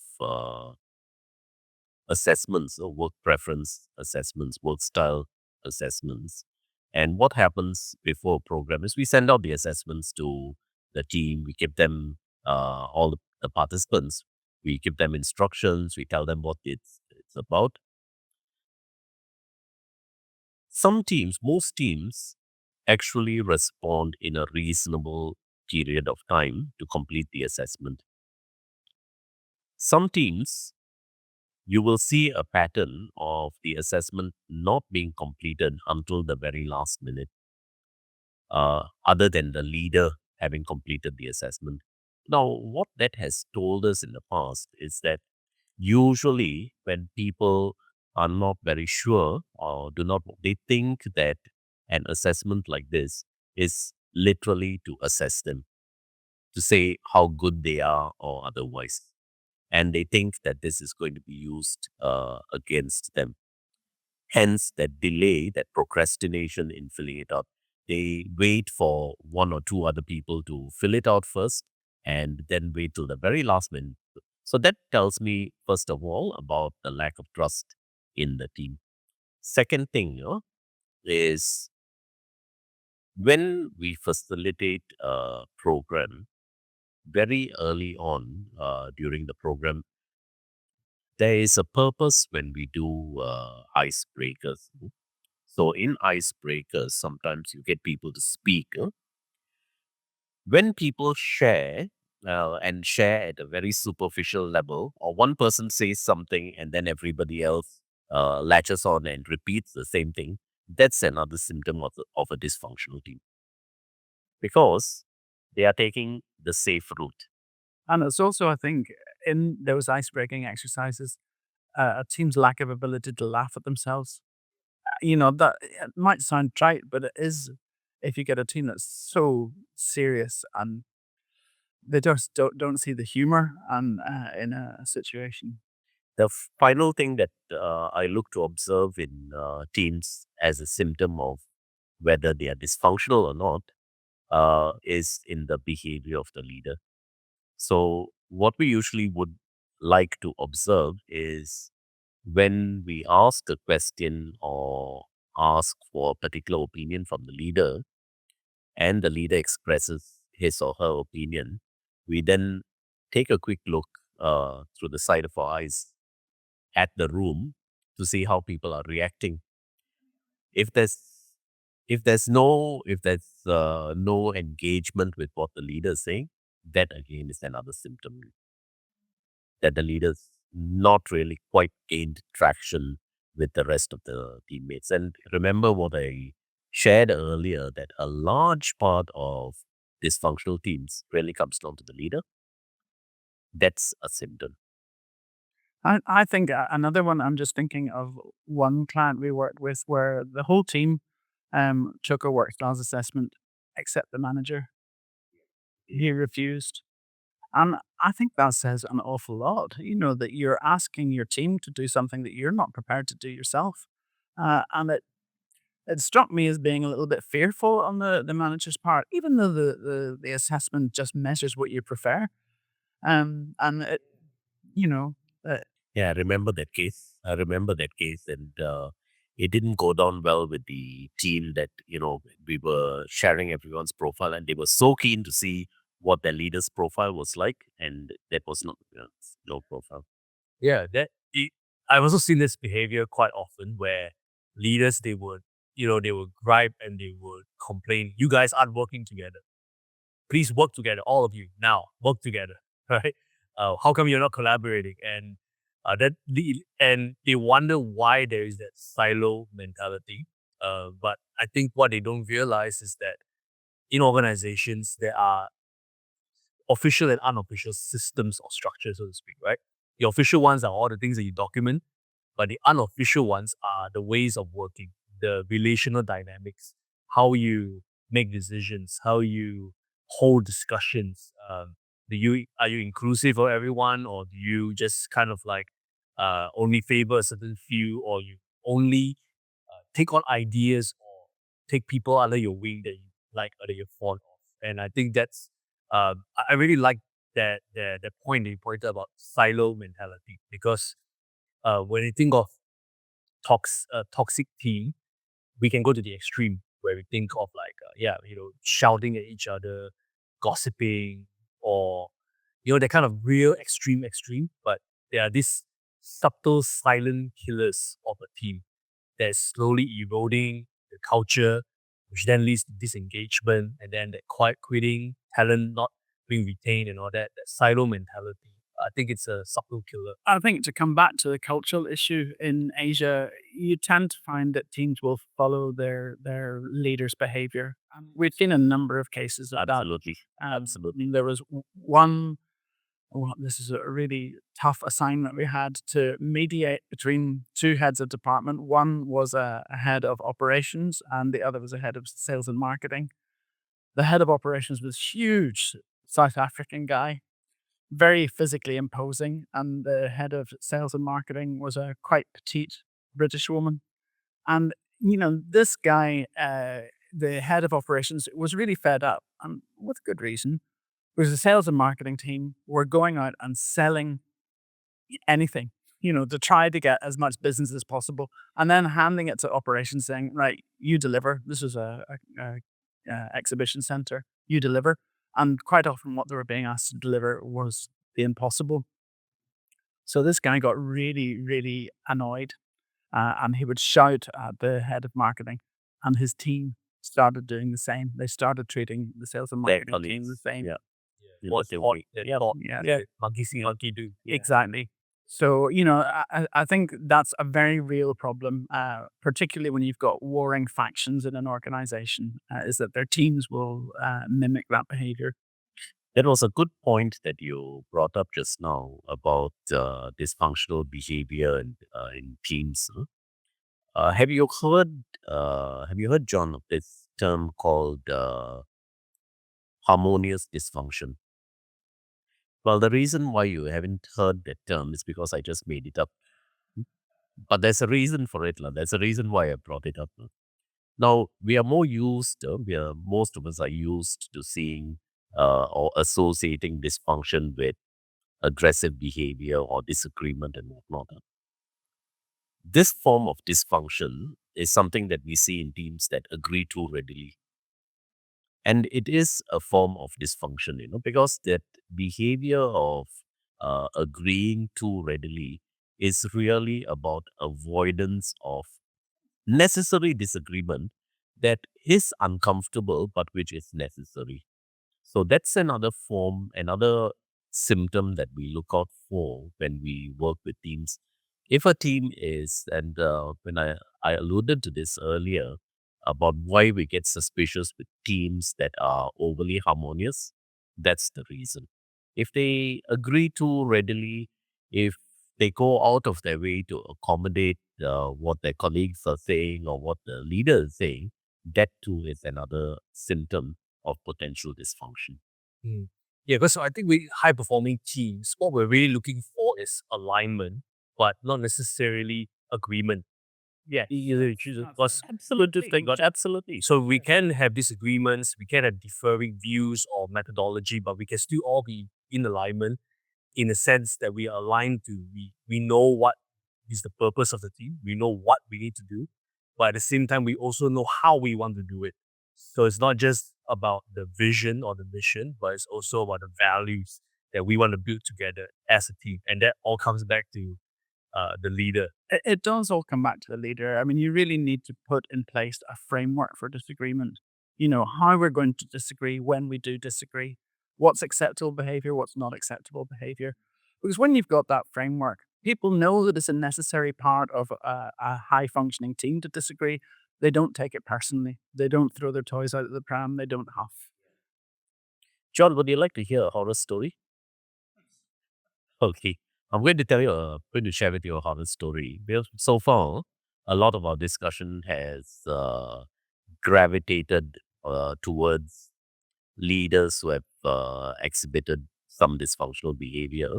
assessments, work preference assessments, work style assessments. And what happens before a program is we send out the assessments to the team. We give them all the participants. We give them instructions. We tell them what it's about. Some teams, most teams, actually respond in a reasonable period of time to complete the assessment. Some teams, you will see a pattern of the assessment not being completed until the very last minute, other than the leader having completed the assessment. Now, what that has told us in the past is that usually when people are not very sure or do not, they think that an assessment like this is literally to assess them, to say how good they are or otherwise. And they think that this is going to be used against them. Hence, that delay, that procrastination in filling it out. They wait for one or two other people to fill it out first and then wait till the very last minute. So that tells me, first of all, about the lack of trust in the team. Second thing, is when we facilitate a program very early on during the program, there is a purpose when we do icebreakers. So in icebreakers, sometimes you get people to speak. When people share and share at a very superficial level, or one person says something and then everybody else latches on and repeats the same thing, that's another symptom of a dysfunctional team because they are taking the safe route. And it's also, I think, in those ice breaking exercises, a team's lack of ability to laugh at themselves. That it might sound trite, but it is if you get a team that's so serious and they just don't see the humor and in a situation. The final thing that I look to observe in teams as a symptom of whether they are dysfunctional or not is in the behavior of the leader. So, what we usually would like to observe is when we ask a question or ask for a particular opinion from the leader, and the leader expresses his or her opinion, we then take a quick look through the side of our eyes at the room to see how people are reacting. If there's if there's no engagement with what the leader is saying, that again is another symptom that the leaders not really quite gained traction with the rest of the teammates. And remember what I shared earlier, that a large part of dysfunctional teams really comes down to the leader. That's a symptom. I think another one. I'm just thinking of one client we worked with where the whole team took a work styles assessment except the manager. He refused. And I think that says an awful lot, that you're asking your team to do something that you're not prepared to do yourself. And it struck me as being a little bit fearful on the manager's part, even though the assessment just measures what you prefer. And you know, uh, Yeah, I remember that case. I remember that case, and it didn't go down well with the team. That we were sharing everyone's profile, and they were so keen to see what their leader's profile was like, and that was not no profile. Yeah, that I've also seen this behavior quite often where leaders, they would gripe and they would complain, you guys aren't working together. Please work together, all of you now, work together, right? How come you're not collaborating? And they wonder why there is that silo mentality. But I think what they don't realize is that in organizations, there are official and unofficial systems or structures, so to speak, right? The official ones are all the things that you document, but the unofficial ones are the ways of working, the relational dynamics, how you make decisions, how you hold discussions. Are you inclusive of everyone, or do you just kind of like only favor a certain few, or you only take on ideas or take people under your wing that you like or that you're fond of? And I think that's I really like that point that you pointed about silo mentality, because when you think of toxic team, we can go to the extreme where we think of like, shouting at each other, gossiping, or, they're kind of real extreme, but there are these subtle silent killers of a team that's slowly eroding the culture, which then leads to disengagement and then that quiet quitting, talent not being retained and all that, that silo mentality. I think it's a subtle killer. I think to come back to the cultural issue in Asia, you tend to find that teams will follow their leaders' behavior. We've seen a number of cases of that. Absolutely. Absolutely. There was one. Well, this is a really tough assignment we had to mediate between two heads of department. One was a head of operations, and the other was a head of sales and marketing. The head of operations was huge, South African guy, very physically imposing, and the head of sales and marketing was a quite petite British woman. And this guy, the head of operations, was really fed up, and with good reason, because the sales and marketing team were going out and selling anything, to try to get as much business as possible, and then handing it to operations, saying, "Right, you deliver. This is a exhibition center. You deliver." And quite often, what they were being asked to deliver was the impossible. So this guy got really, really annoyed, and he would shout at the head of marketing, and his team started doing the same. They started treating the sales and Their marketing team the colleagues. same. Yeah. What's They hot, wait. that Yeah. thought, Yeah. monkey see, monkey do. Yeah. Exactly. So, I think that's a very real problem, particularly when you've got warring factions in an organization, is that their teams will mimic that behavior. That was a good point that you brought up just now about dysfunctional behavior in teams. Huh? Have you heard? Have you heard, John, of this term called harmonious dysfunction? Well, the reason why you haven't heard that term is because I just made it up. But there's a reason for it. There's a reason why I brought it up. Now, we are more used, most of us are used to seeing or associating dysfunction with aggressive behavior or disagreement and whatnot. This form of dysfunction is something that we see in teams that agree too readily. And it is a form of dysfunction, because that behavior of agreeing too readily is really about avoidance of necessary disagreement that is uncomfortable but which is necessary. So that's another form, another symptom that we look out for when we work with teams. If a team is, and when I alluded to this earlier about why we get suspicious with teams that are overly harmonious, that's the reason. If they agree too readily, if they go out of their way to accommodate what their colleagues are saying or what the leader is saying, that too is another symptom of potential dysfunction. Mm. Yeah, because I think we high performing teams, what we're really looking for is alignment, but not necessarily agreement. Yeah. Because Absolutely. Absolutely. so we can have disagreements, we can have differing views or methodology, but we can still all be in alignment in the sense that we are aligned to, we know what is the purpose of the team, we know what we need to do, but at the same time, we also know how we want to do it. So it's not just about the vision or the mission, but it's also about the values that we want to build together as a team. And that all comes back to the leader. It does all come back to the leader. I mean, you really need to put in place a framework for disagreement. How we're going to disagree when we do disagree, what's acceptable behavior, what's not acceptable behavior. Because when you've got that framework, people know that it's a necessary part of a high functioning team to disagree. They don't take it personally. They don't throw their toys out of the pram. They don't huff. John, would you like to hear a horror story? Okay. I'm going to going to share with you a horror story. Because so far, a lot of our discussion has gravitated towards leaders who have exhibited some dysfunctional behavior.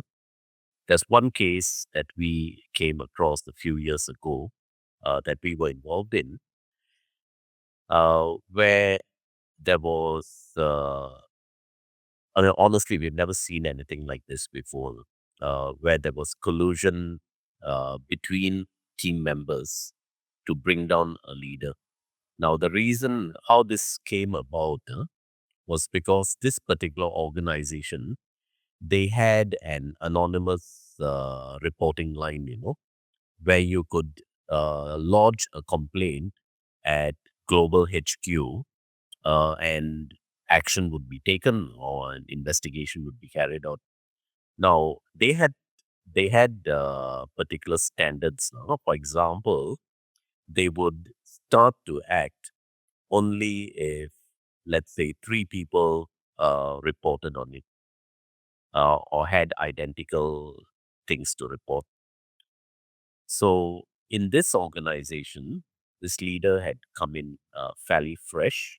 There's one case that we came across a few years ago that we were involved in, where there was, I mean, honestly, we've never seen anything like this before, where there was collusion between team members to bring down a leader. Now, the reason how this came about was because this particular organization, they had an anonymous reporting line, where you could lodge a complaint at global HQ, and action would be taken or an investigation would be carried out. Now they had particular standards. For example, they would start to act only if, let's say, three people reported on it or had identical things to report. So in this organization, this leader had come in fairly fresh,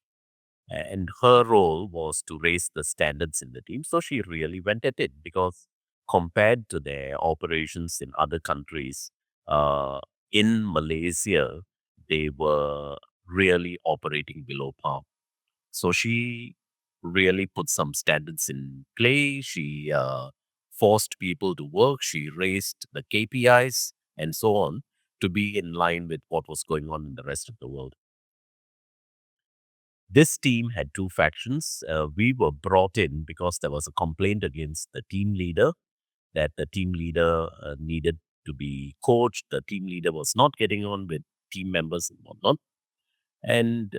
and her role was to raise the standards in the team. So she really went at it because compared to their operations in other countries, uh, in Malaysia, they were really operating below par. So she really put some standards in play. She forced people to work. She raised the KPIs and so on to be in line with what was going on in the rest of the world. This team had two factions. We were brought in because there was a complaint against the team leader that the team leader needed to be coached. The team leader was not getting on with team members and whatnot. And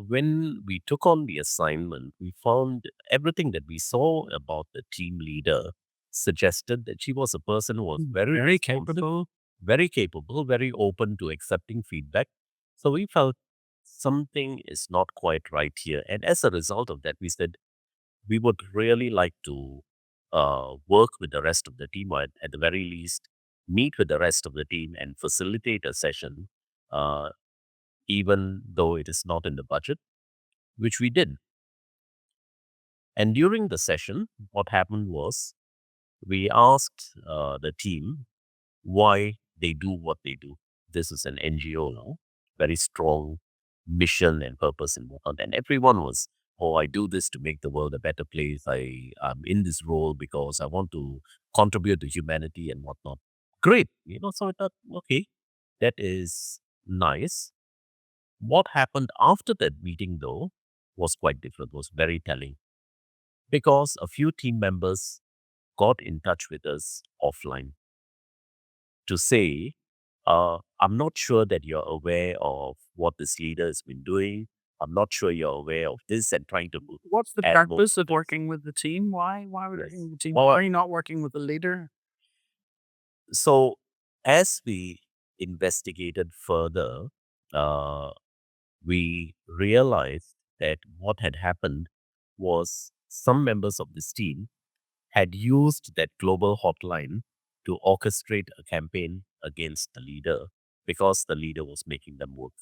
when we took on the assignment, we found everything that we saw about the team leader suggested that she was a person who was very Very responsive, very capable, very open to accepting feedback. So we felt something is not quite right here. And as a result of that, we said we would really like to work with the rest of the team, or at the very least, meet with the rest of the team and facilitate a session, uh, even though it is not in the budget, which we did. And during the session, what happened was we asked the team why they do what they do. This is an NGO now, very strong mission and purpose and whatnot. And everyone was, oh, I do this to make the world a better place. I'm in this role because I want to contribute to humanity and whatnot. Great. So I thought, okay, that is nice. What happened after that meeting, though, was quite different, was very telling. Because a few team members got in touch with us offline to say, I'm not sure that you're aware of what this leader has been doing. I'm not sure you're aware of this and trying to What's the add more purpose of context. working with the team? Why would Yes. working with the team? Well, Why are you not working with the leader? So as we investigated further, uh, we realized that what had happened was some members of this team had used that global hotline to orchestrate a campaign against the leader because the leader was making them work.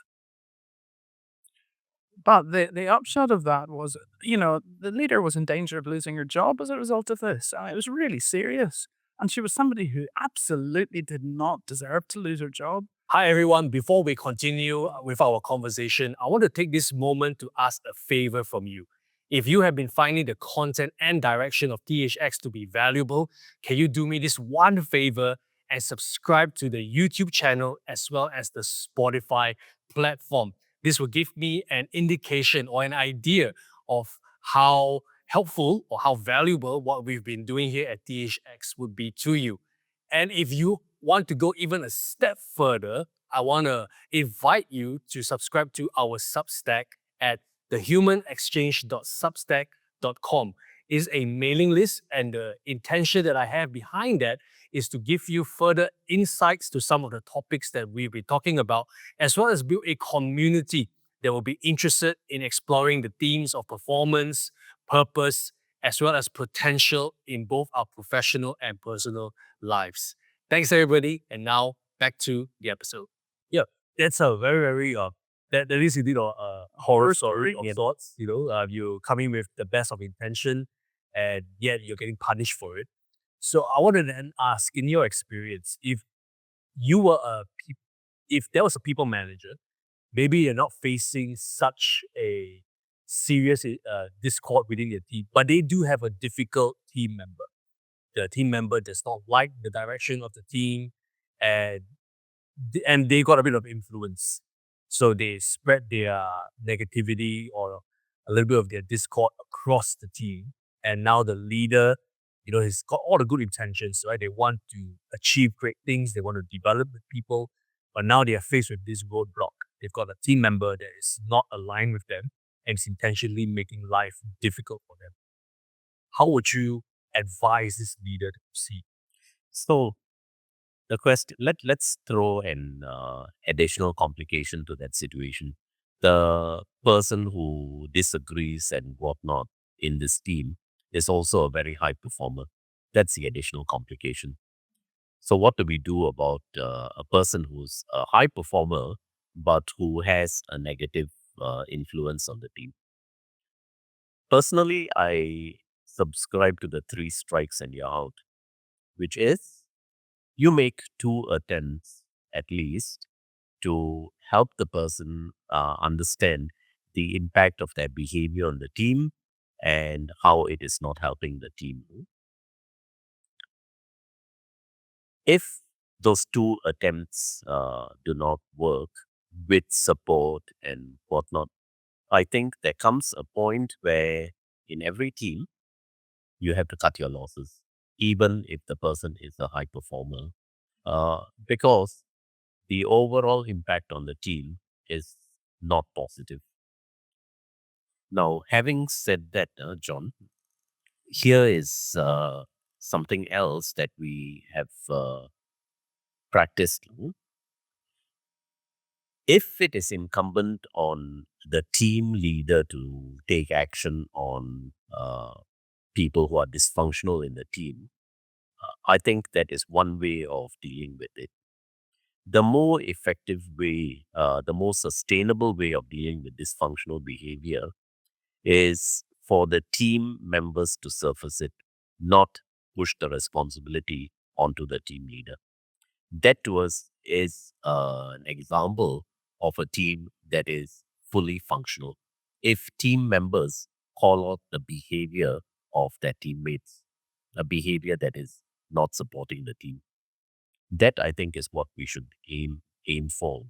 But the upshot of that was, the leader was in danger of losing her job as a result of this. It was really serious. And she was somebody who absolutely did not deserve to lose her job. Hi, everyone. Before we continue with our conversation, I want to take this moment to ask a favor from you. If you have been finding the content and direction of THX to be valuable, can you do me this one favor and subscribe to the YouTube channel as well as the Spotify platform? This will give me an indication or an idea of how helpful or how valuable what we've been doing here at THX would be to you. And if you want to go even a step further, I want to invite you to subscribe to our Substack at thehumanexchange.substack.com. Is a mailing list, and the intention that I have behind that is to give you further insights to some of the topics that we'll be talking about, as well as build a community that will be interested in exploring the themes of performance, purpose, as well as potential in both our professional and personal lives. Thanks, everybody. And now back to the episode. Yeah, that's a very that is indeed a horror story of sorts. You coming with the best of intention, and yet you're getting punished for it. So I want to then ask, in your experience, if you were if there was a people manager, maybe you're not facing such a serious discord within your team, but they do have a difficult team member. The team member does not like the direction of the team, and they got a bit of influence. So they spread their negativity or a little bit of their discord across the team. And now the leader, he's got all the good intentions, right? They want to achieve great things, they want to develop the people, but now they are faced with this roadblock. They've got a team member that is not aligned with them and is intentionally making life difficult for them. How would you advise this leader to proceed? So the question, let's throw an additional complication to that situation. The person who disagrees and whatnot in this team is also a very high performer. That's the additional complication. So what do we do about a person who's a high performer but who has a negative influence on the team? Personally, I subscribe to the 3 strikes and you're out, which is you make 2 attempts at least to help the person understand the impact of their behavior on the team and how it is not helping the team. If those 2 attempts do not work with support and whatnot, I think there comes a point where in every team, you have to cut your losses, even if the person is a high performer, because the overall impact on the team is not positive. Now, having said that, John, here is something else that we have practiced. If it is incumbent on the team leader to take action on people who are dysfunctional in the team, I think that is one way of dealing with it. The more effective way, the more sustainable way of dealing with dysfunctional behavior is for the team members to surface it, not push the responsibility onto the team leader. That to us is an example of a team that is fully functional. If team members call out the behavior of their teammates, a behavior that is not supporting the team, that I think is what we should aim for,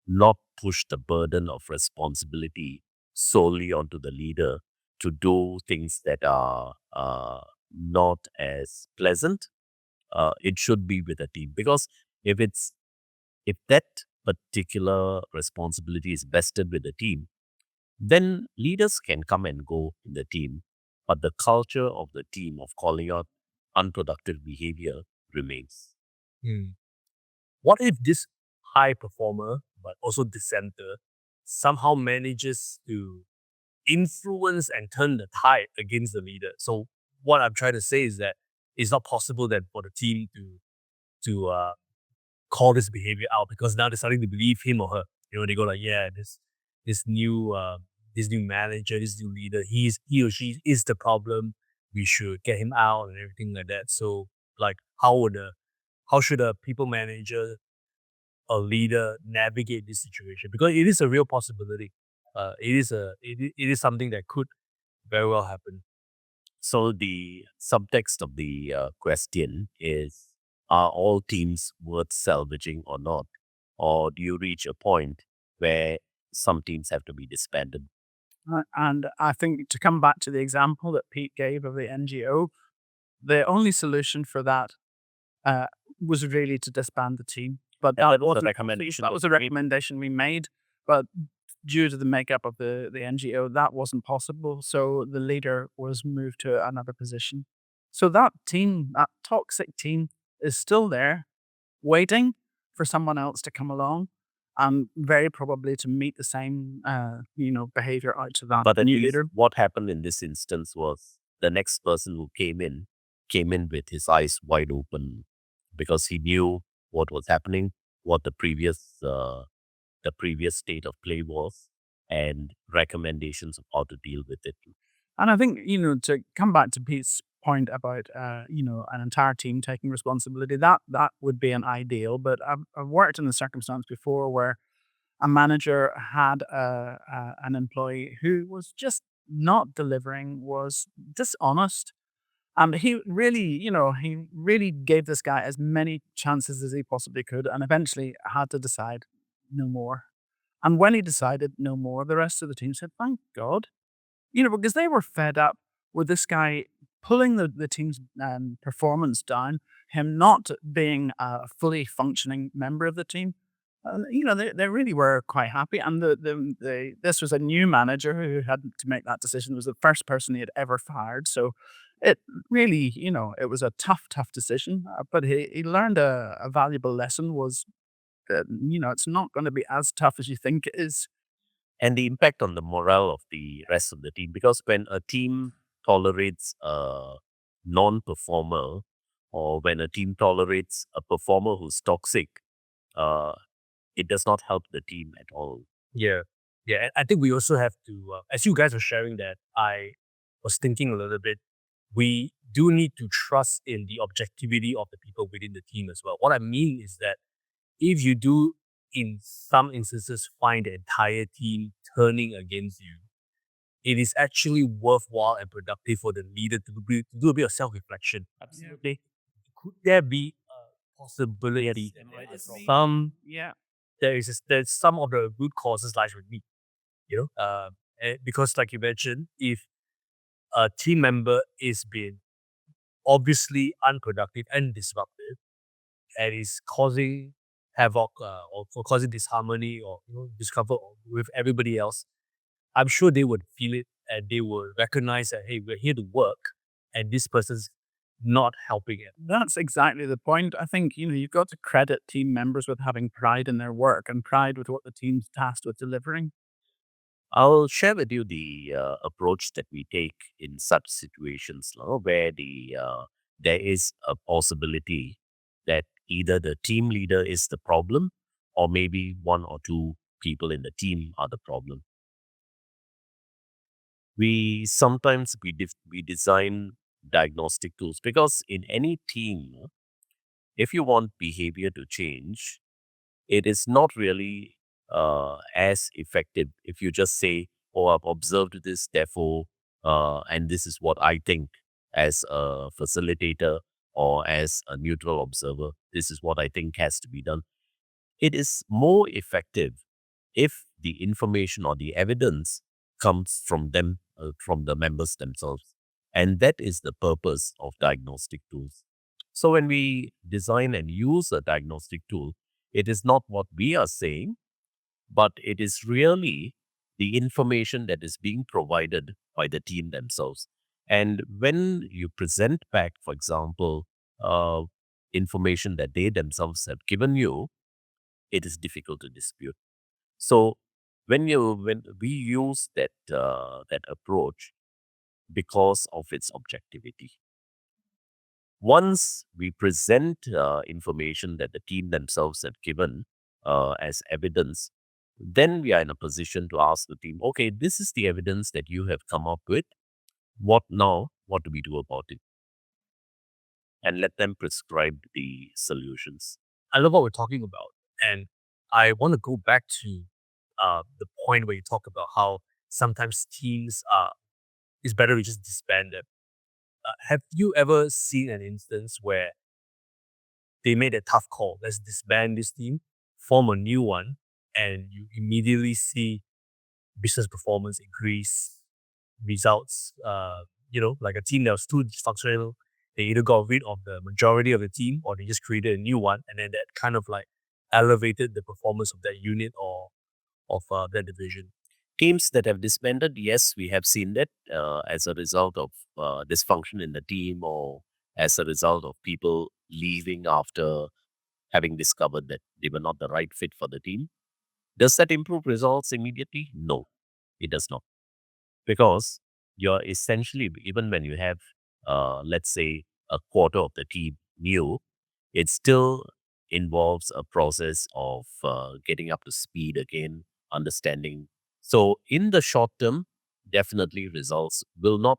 not push the burden of responsibility solely onto the leader to do things that are not as pleasant. It should be with a team, because if that particular responsibility is vested with the team, then leaders can come and go in the team, but the culture of the team of calling out unproductive behavior remains. Hmm. What if this high performer, but also dissenter, somehow manages to influence and turn the tide against the leader? So what I'm trying to say is that it's not possible that for the team to call this behavior out, because now they're starting to believe him or her. They go like, yeah, this new manager, this new leader, he or she is the problem. We should get him out and everything like that. So like, how should a people manager, a leader, navigate this situation? Because it is a real possibility. It is something that could very well happen. So the subtext of the question is, are all teams worth salvaging or not? Or do you reach a point where some teams have to be disbanded? And I think to come back to the example that Pete gave of the NGO, the only solution for that was really to disband the team. But And that that was a wasn't recommendation that was a that we made. recommendation we made. But due to the makeup of the NGO, that wasn't possible. So the leader was moved to another position. So that team, that toxic team, is still there, waiting for someone else to come along, and very probably to meet the same, behavior out to that But at new least leader. what happened in this instance was the next person who came in with his eyes wide open because he knew what was happening, what the previous state of play was, and recommendations of how to deal with it. And I think, to come back to Pete's point about, an entire team taking responsibility, that would be an ideal. But I've worked in the circumstance before where a manager had an employee who was just not delivering, was dishonest. And he really gave this guy as many chances as he possibly could, and eventually had to decide no more. And when he decided no more, the rest of the team said, "Thank God," because they were fed up with this guy pulling the team's performance down, him not being a fully functioning member of the team. They really were quite happy. And this was a new manager who had to make that decision. It was the first person he had ever fired. So it really, it was a tough, tough decision. But he learned a valuable lesson was that, it's not going to be as tough as you think it is. And the impact on the morale of the rest of the team. Because when a team tolerates a non performer, or when a team tolerates a performer who's toxic, uh, it does not help the team at all. Yeah. Yeah. And I think we also have to, as you guys were sharing that, I was thinking a little bit, we do need to trust in the objectivity of the people within the team as well. What I mean is that if you do, in some instances, find the entire team turning against you, it is actually worthwhile and productive for the leader to do a bit of self reflection. Absolutely. Could there be a possibility Yes, that there might be. some Yeah. there's some of the root causes lies with me, because like you mentioned, if a team member is being obviously unproductive and disruptive and is causing havoc or causing disharmony or discomfort with everybody else, I'm sure they would feel it and they would recognize that, hey, we're here to work and this person's not helping it. That's exactly the point. I think, you've got to credit team members with having pride in their work and pride with what the team's tasked with delivering. I'll share with you the approach that we take in such situations where there is a possibility that either the team leader is the problem or maybe one or two people in the team are the problem. We sometimes we design diagnostic tools because in any team, if you want behavior to change, it is not really as effective if you just say, "Oh, I've observed this, therefore, and this is what I think as a facilitator or as a neutral observer. This is what I think has to be done." It is more effective if the information or the evidence comes from them, from the members themselves. And that is the purpose of diagnostic tools. So when we design and use a diagnostic tool, it is not what we are saying, but it is really the information that is being provided by the team themselves. And when you present back, for example, uh, information that they themselves have given you, it is difficult to dispute. So when we use that approach because of its objectivity, once we present information that the team themselves have given as evidence, then we are in a position to ask the team, okay, this is the evidence that you have come up with. What now? What do we do about it? And let them prescribe the solutions. I love what we're talking about. And I want to go back to the point where you talk about how sometimes teams it's better to just disband them. Have you ever seen an instance where they made a tough call? Let's disband this team, form a new one, and you immediately see business performance increase, results. Like a team that was too dysfunctional, they either got rid of the majority of the team or they just created a new one, and then that kind of like elevated the performance of that unit or of that division. Teams that have disbanded, yes, we have seen that as a result of dysfunction in the team or as a result of people leaving after having discovered that they were not the right fit for the team. Does that improve results immediately? No, it does not. Because you're essentially, even when you have, let's say, a quarter of the team new, it still involves a process of getting up to speed again, understanding. So, in the short term, definitely results will not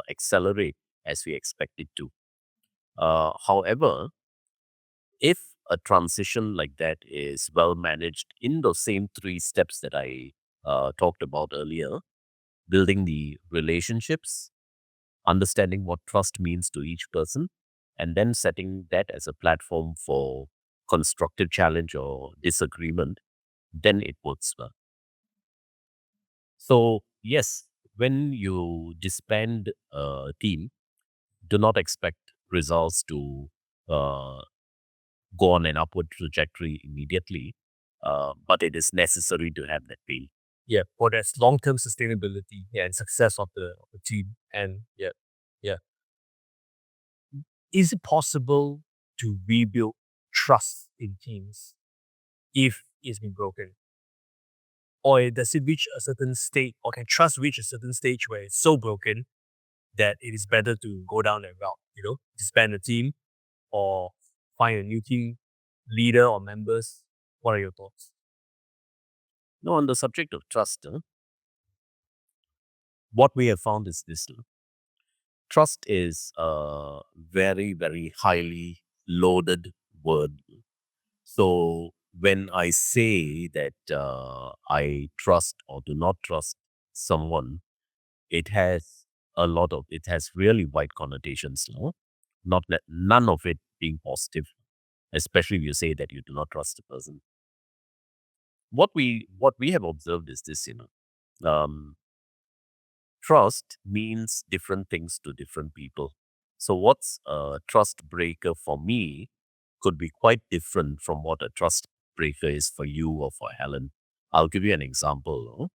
accelerate as we expect it to. However, if a transition like that is well managed in those same three steps that I talked about earlier, building the relationships, understanding what trust means to each person, and then setting that as a platform for constructive challenge or disagreement, then it works well. So, yes, when you disband a team, do not expect results to uh, go on an upward trajectory immediately, but it is necessary to have that pain. Yeah, for that long-term sustainability, yeah, and success of the team. And yeah. Is it possible to rebuild trust in teams if it's been broken? Or does it reach a certain state, or can trust reach a certain stage where it's so broken that it is better to go down that route, disband the team or find a new team leader or members? What are your thoughts? Now, on the subject of trust, what we have found is this: trust is a very, very highly loaded word. So when I say that I trust or do not trust someone, it has really wide connotations. No, not that none of it being positive, especially if you say that you do not trust a person. What we have observed is this, trust means different things to different people. So, what's a trust breaker for me could be quite different from what a trust breaker is for you or for Helen. I'll give you an example.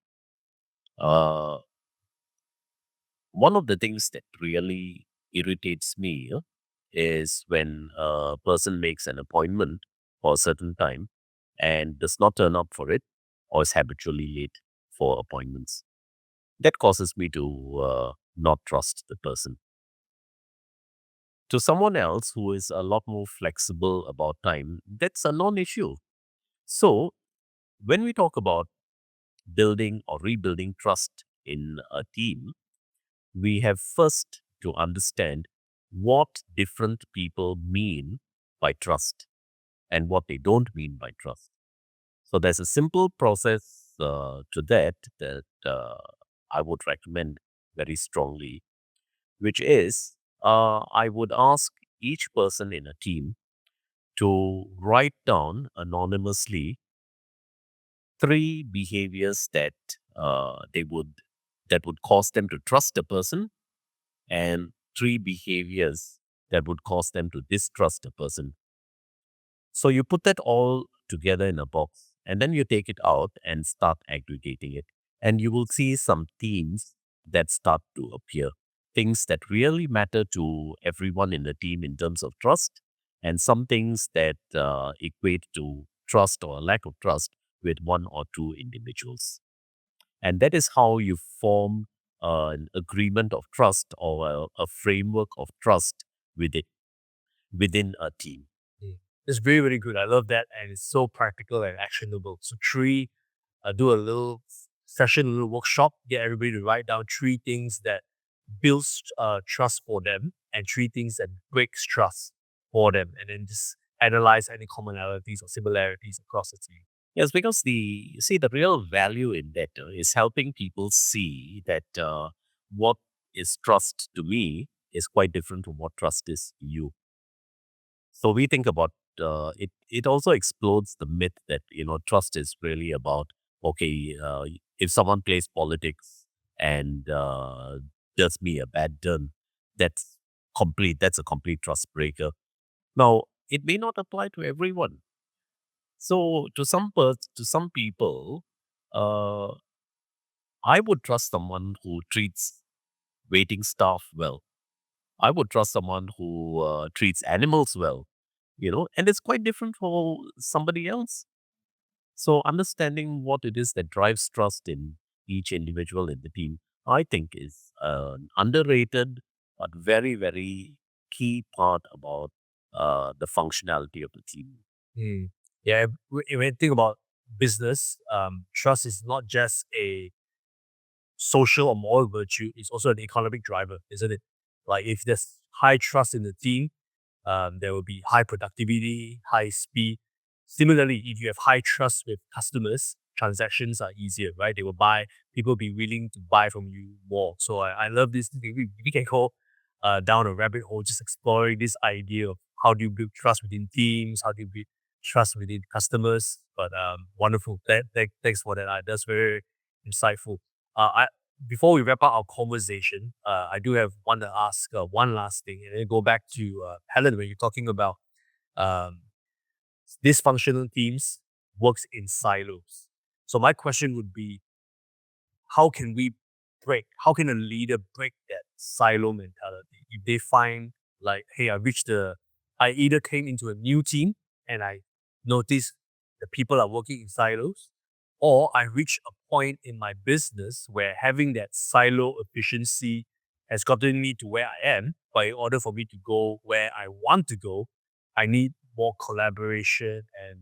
One of the things that really irritates me is when a person makes an appointment for a certain time and does not turn up for it or is habitually late for appointments. That causes me to not trust the person. To someone else who is a lot more flexible about time, that's a non issue. So, when we talk about building or rebuilding trust in a team, we have first to understand what different people mean by trust and what they don't mean by trust. So, there's a simple process to that I would recommend very strongly, which is I would ask each person in a team to write down anonymously three behaviors that would cause them to trust a person, and three behaviors that would cause them to distrust a person. So you put that all together in a box and then you take it out and start aggregating it. And you will see some themes that start to appear. Things that really matter to everyone in the team in terms of trust, and some things that equate to trust or lack of trust with one or two individuals. And that is how you form an agreement of trust or a framework of trust within a team. It's very, very good. I love that. And it's so practical and actionable. So three, do a little session, a little workshop, get everybody to write down three things that builds trust for them and three things that breaks trust for them. And then just analyze any commonalities or similarities across the team. Yes, because the real value in that is helping people see that what is trust to me is quite different from what trust is to you. So we think about it. It also explodes the myth that trust is really about, okay, if someone plays politics and does me a bad turn, that's That's a complete trust breaker. Now, it may not apply to everyone. So to some people, uh, I would trust someone who treats waiting staff well. I would trust someone who treats animals well, and it's quite different for somebody else. So understanding what it is that drives trust in each individual in the team, I think is an underrated but very, very key part about the functionality of the team. Hmm. Yeah, when you think about business, trust is not just a social or moral virtue, it's also an economic driver, isn't it? Like if there's high trust in the team, there will be high productivity, high speed. Similarly, if you have high trust with customers, transactions are easier, right? They will buy, people will be willing to buy from you more. So I love this. We can go down a rabbit hole just exploring this idea of how do you build trust within teams, how do you build trust within customers. But wonderful. Thanks for that. That's very insightful. I Before we wrap up our conversation, I do have one to ask one last thing, and then go back to Helen when you're talking about um, dysfunctional teams works in silos. So my question would be, how can we how can a leader break that silo mentality? If they find like, hey, I either came into a new team and I noticed the people are working in silos, or I reach a point in my business where having that silo efficiency has gotten me to where I am. But in order for me to go where I want to go, I need more collaboration and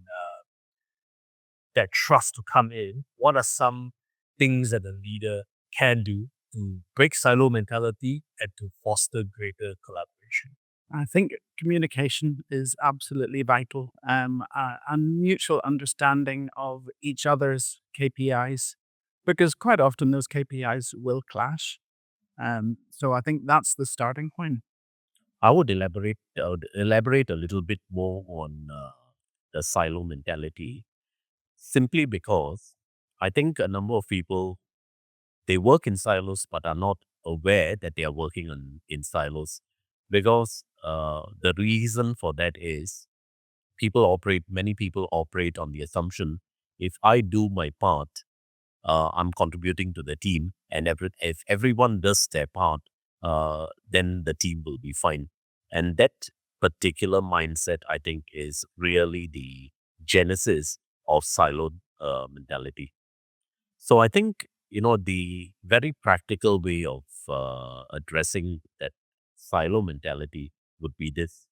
that trust to come in. What are some things that a leader can do to break silo mentality and to foster greater collaboration? I think communication is absolutely vital, a mutual understanding of each other's KPIs, because quite often those KPIs will clash. So I think that's the starting point. I would elaborate a little bit more on the silo mentality, simply because I think a number of people, they work in silos but are not aware that they are working in silos, because the reason for that is many people operate on the assumption, if I do my part, I'm contributing to the team, and if everyone does their part, then the team will be fine. And that particular mindset, I think, is really the genesis of siloed mentality. So I think, the very practical way of addressing that silo mentality would be this: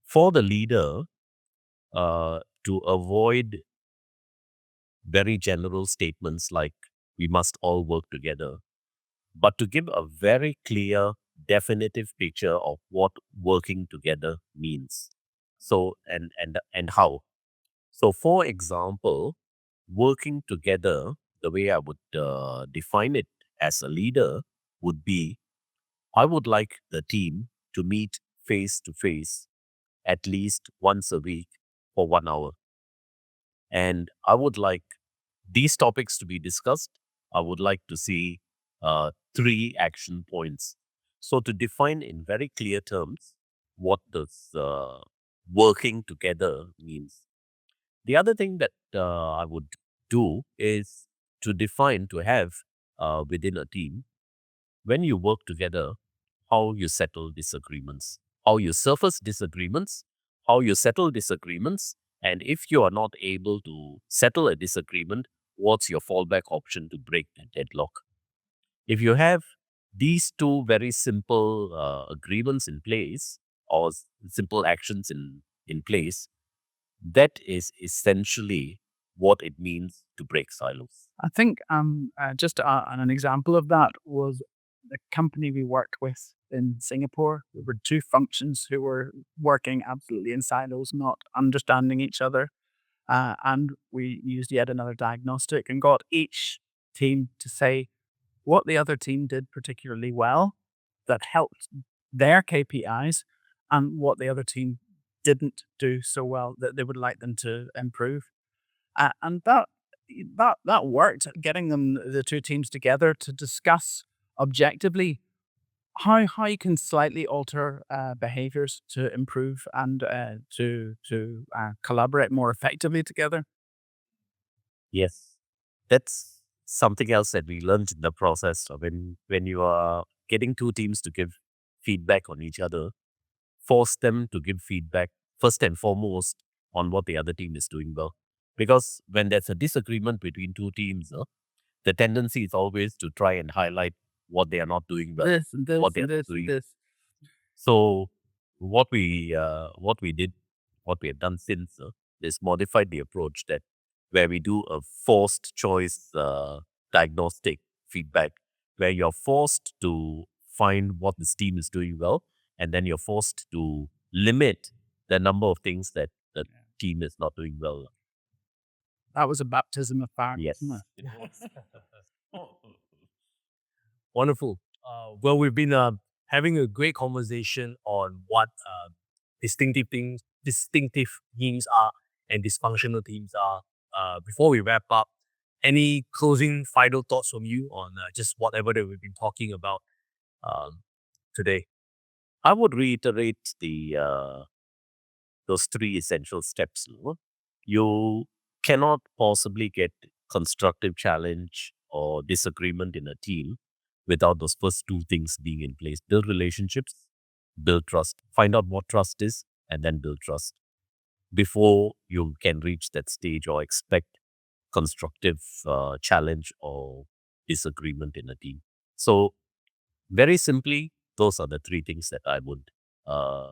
for the leader, to avoid very general statements like we must all work together, but to give a very clear, definitive picture of what working together means. So, and how. So, for example, working together, the way I would define it as a leader would be, I would like the team to meet face to face at least once a week for 1 hour. And I would like these topics to be discussed. I would like to see three action points. So, to define in very clear terms what does working together means. The other thing that I would do is to have within a team, when you work together, how you settle disagreements, how you surface disagreements, how you settle disagreements, and if you are not able to settle a disagreement, what's your fallback option to break that deadlock? If you have these two very simple agreements in place, or simple actions in place, that is essentially what it means to break silos. I think just an example of that was the company we worked with in Singapore. There were two functions who were working absolutely in silos, not understanding each other. And we used yet another diagnostic and got each team to say what the other team did particularly well that helped their KPIs, and what the other team didn't do so well that they would like them to improve. And that worked, getting the two teams together to discuss objectively how you can slightly alter behaviors to improve and to collaborate more effectively together. Yes, that's something else that we learned in the process. Of when you are getting two teams to give feedback on each other, force them to give feedback first and foremost on what the other team is doing well. Because when there's a disagreement between two teams, the tendency is always to try and highlight what they are not doing well, This and this what they and are not this and doing. this. So what we did, what we have done since is modified the approach that where we do a forced choice diagnostic feedback, where you're forced to find what this team is doing well, and then you're forced to limit the number of things that the team is not doing well. That was a baptism of fire. Yes. wasn't it? Wonderful. Well, we've been having a great conversation on what distinctive teams are and dysfunctional teams are. Before we wrap up, any closing final thoughts from you on just whatever that we've been talking about today? I would reiterate the those three essential steps. No? You cannot possibly get constructive challenge or disagreement in a team without those first two things being in place. Build relationships, build trust. Find out what trust is, and then build trust before you can reach that stage or expect constructive challenge or disagreement in a team. So, very simply, those are the three things that I would uh,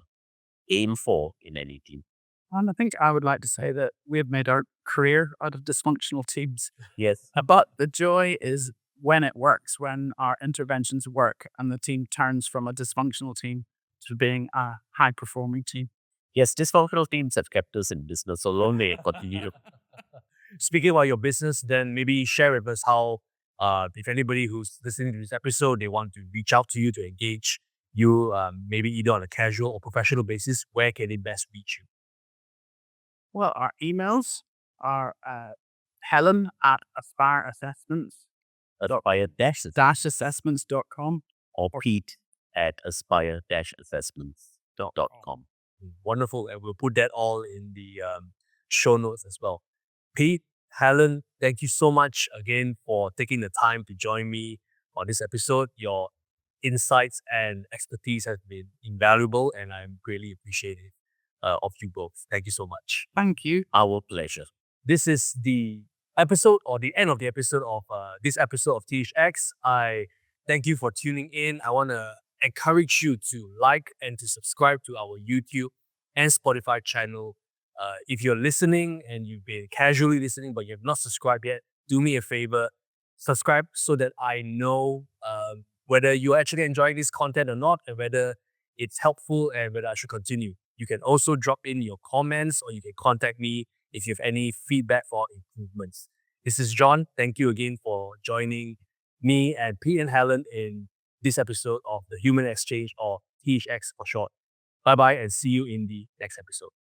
aim for in any team. And I think I would like to say that we have made our career out of dysfunctional teams. Yes. But the joy is when it works, when our interventions work and the team turns from a dysfunctional team to being a high performing team. Yes, dysfunctional teams have kept us in business so long they continue. Speaking about your business, then maybe share with us how, if anybody who's listening to this episode, they want to reach out to you to engage you, maybe either on a casual or professional basis, where can they best reach you? Well, our emails are Helen at Aspire Assessments Aspire assessments.com. or Pete at aspire-assessments.com. Wonderful. And we'll put that all in the show notes as well. Pete, Helen, thank you so much again for taking the time to join me on this episode. Your insights and expertise have been invaluable, and I'm greatly appreciative of you both. Thank you so much. Thank you. Our pleasure. This is the episode or the end of the episode of this episode of THX. I thank you for tuning in. I want to encourage you to like and to subscribe to our YouTube and Spotify channel. If you're listening and you've been casually listening but you have not subscribed yet, do me a favor, subscribe so that I know whether you're actually enjoying this content or not, and whether it's helpful and whether I should continue. You can also drop in your comments, or you can contact me if you have any feedback for improvements. This is John. Thank you again for joining me and Pete and Helen in this episode of the Human Exchange, or THX for short. Bye bye, and see you in the next episode.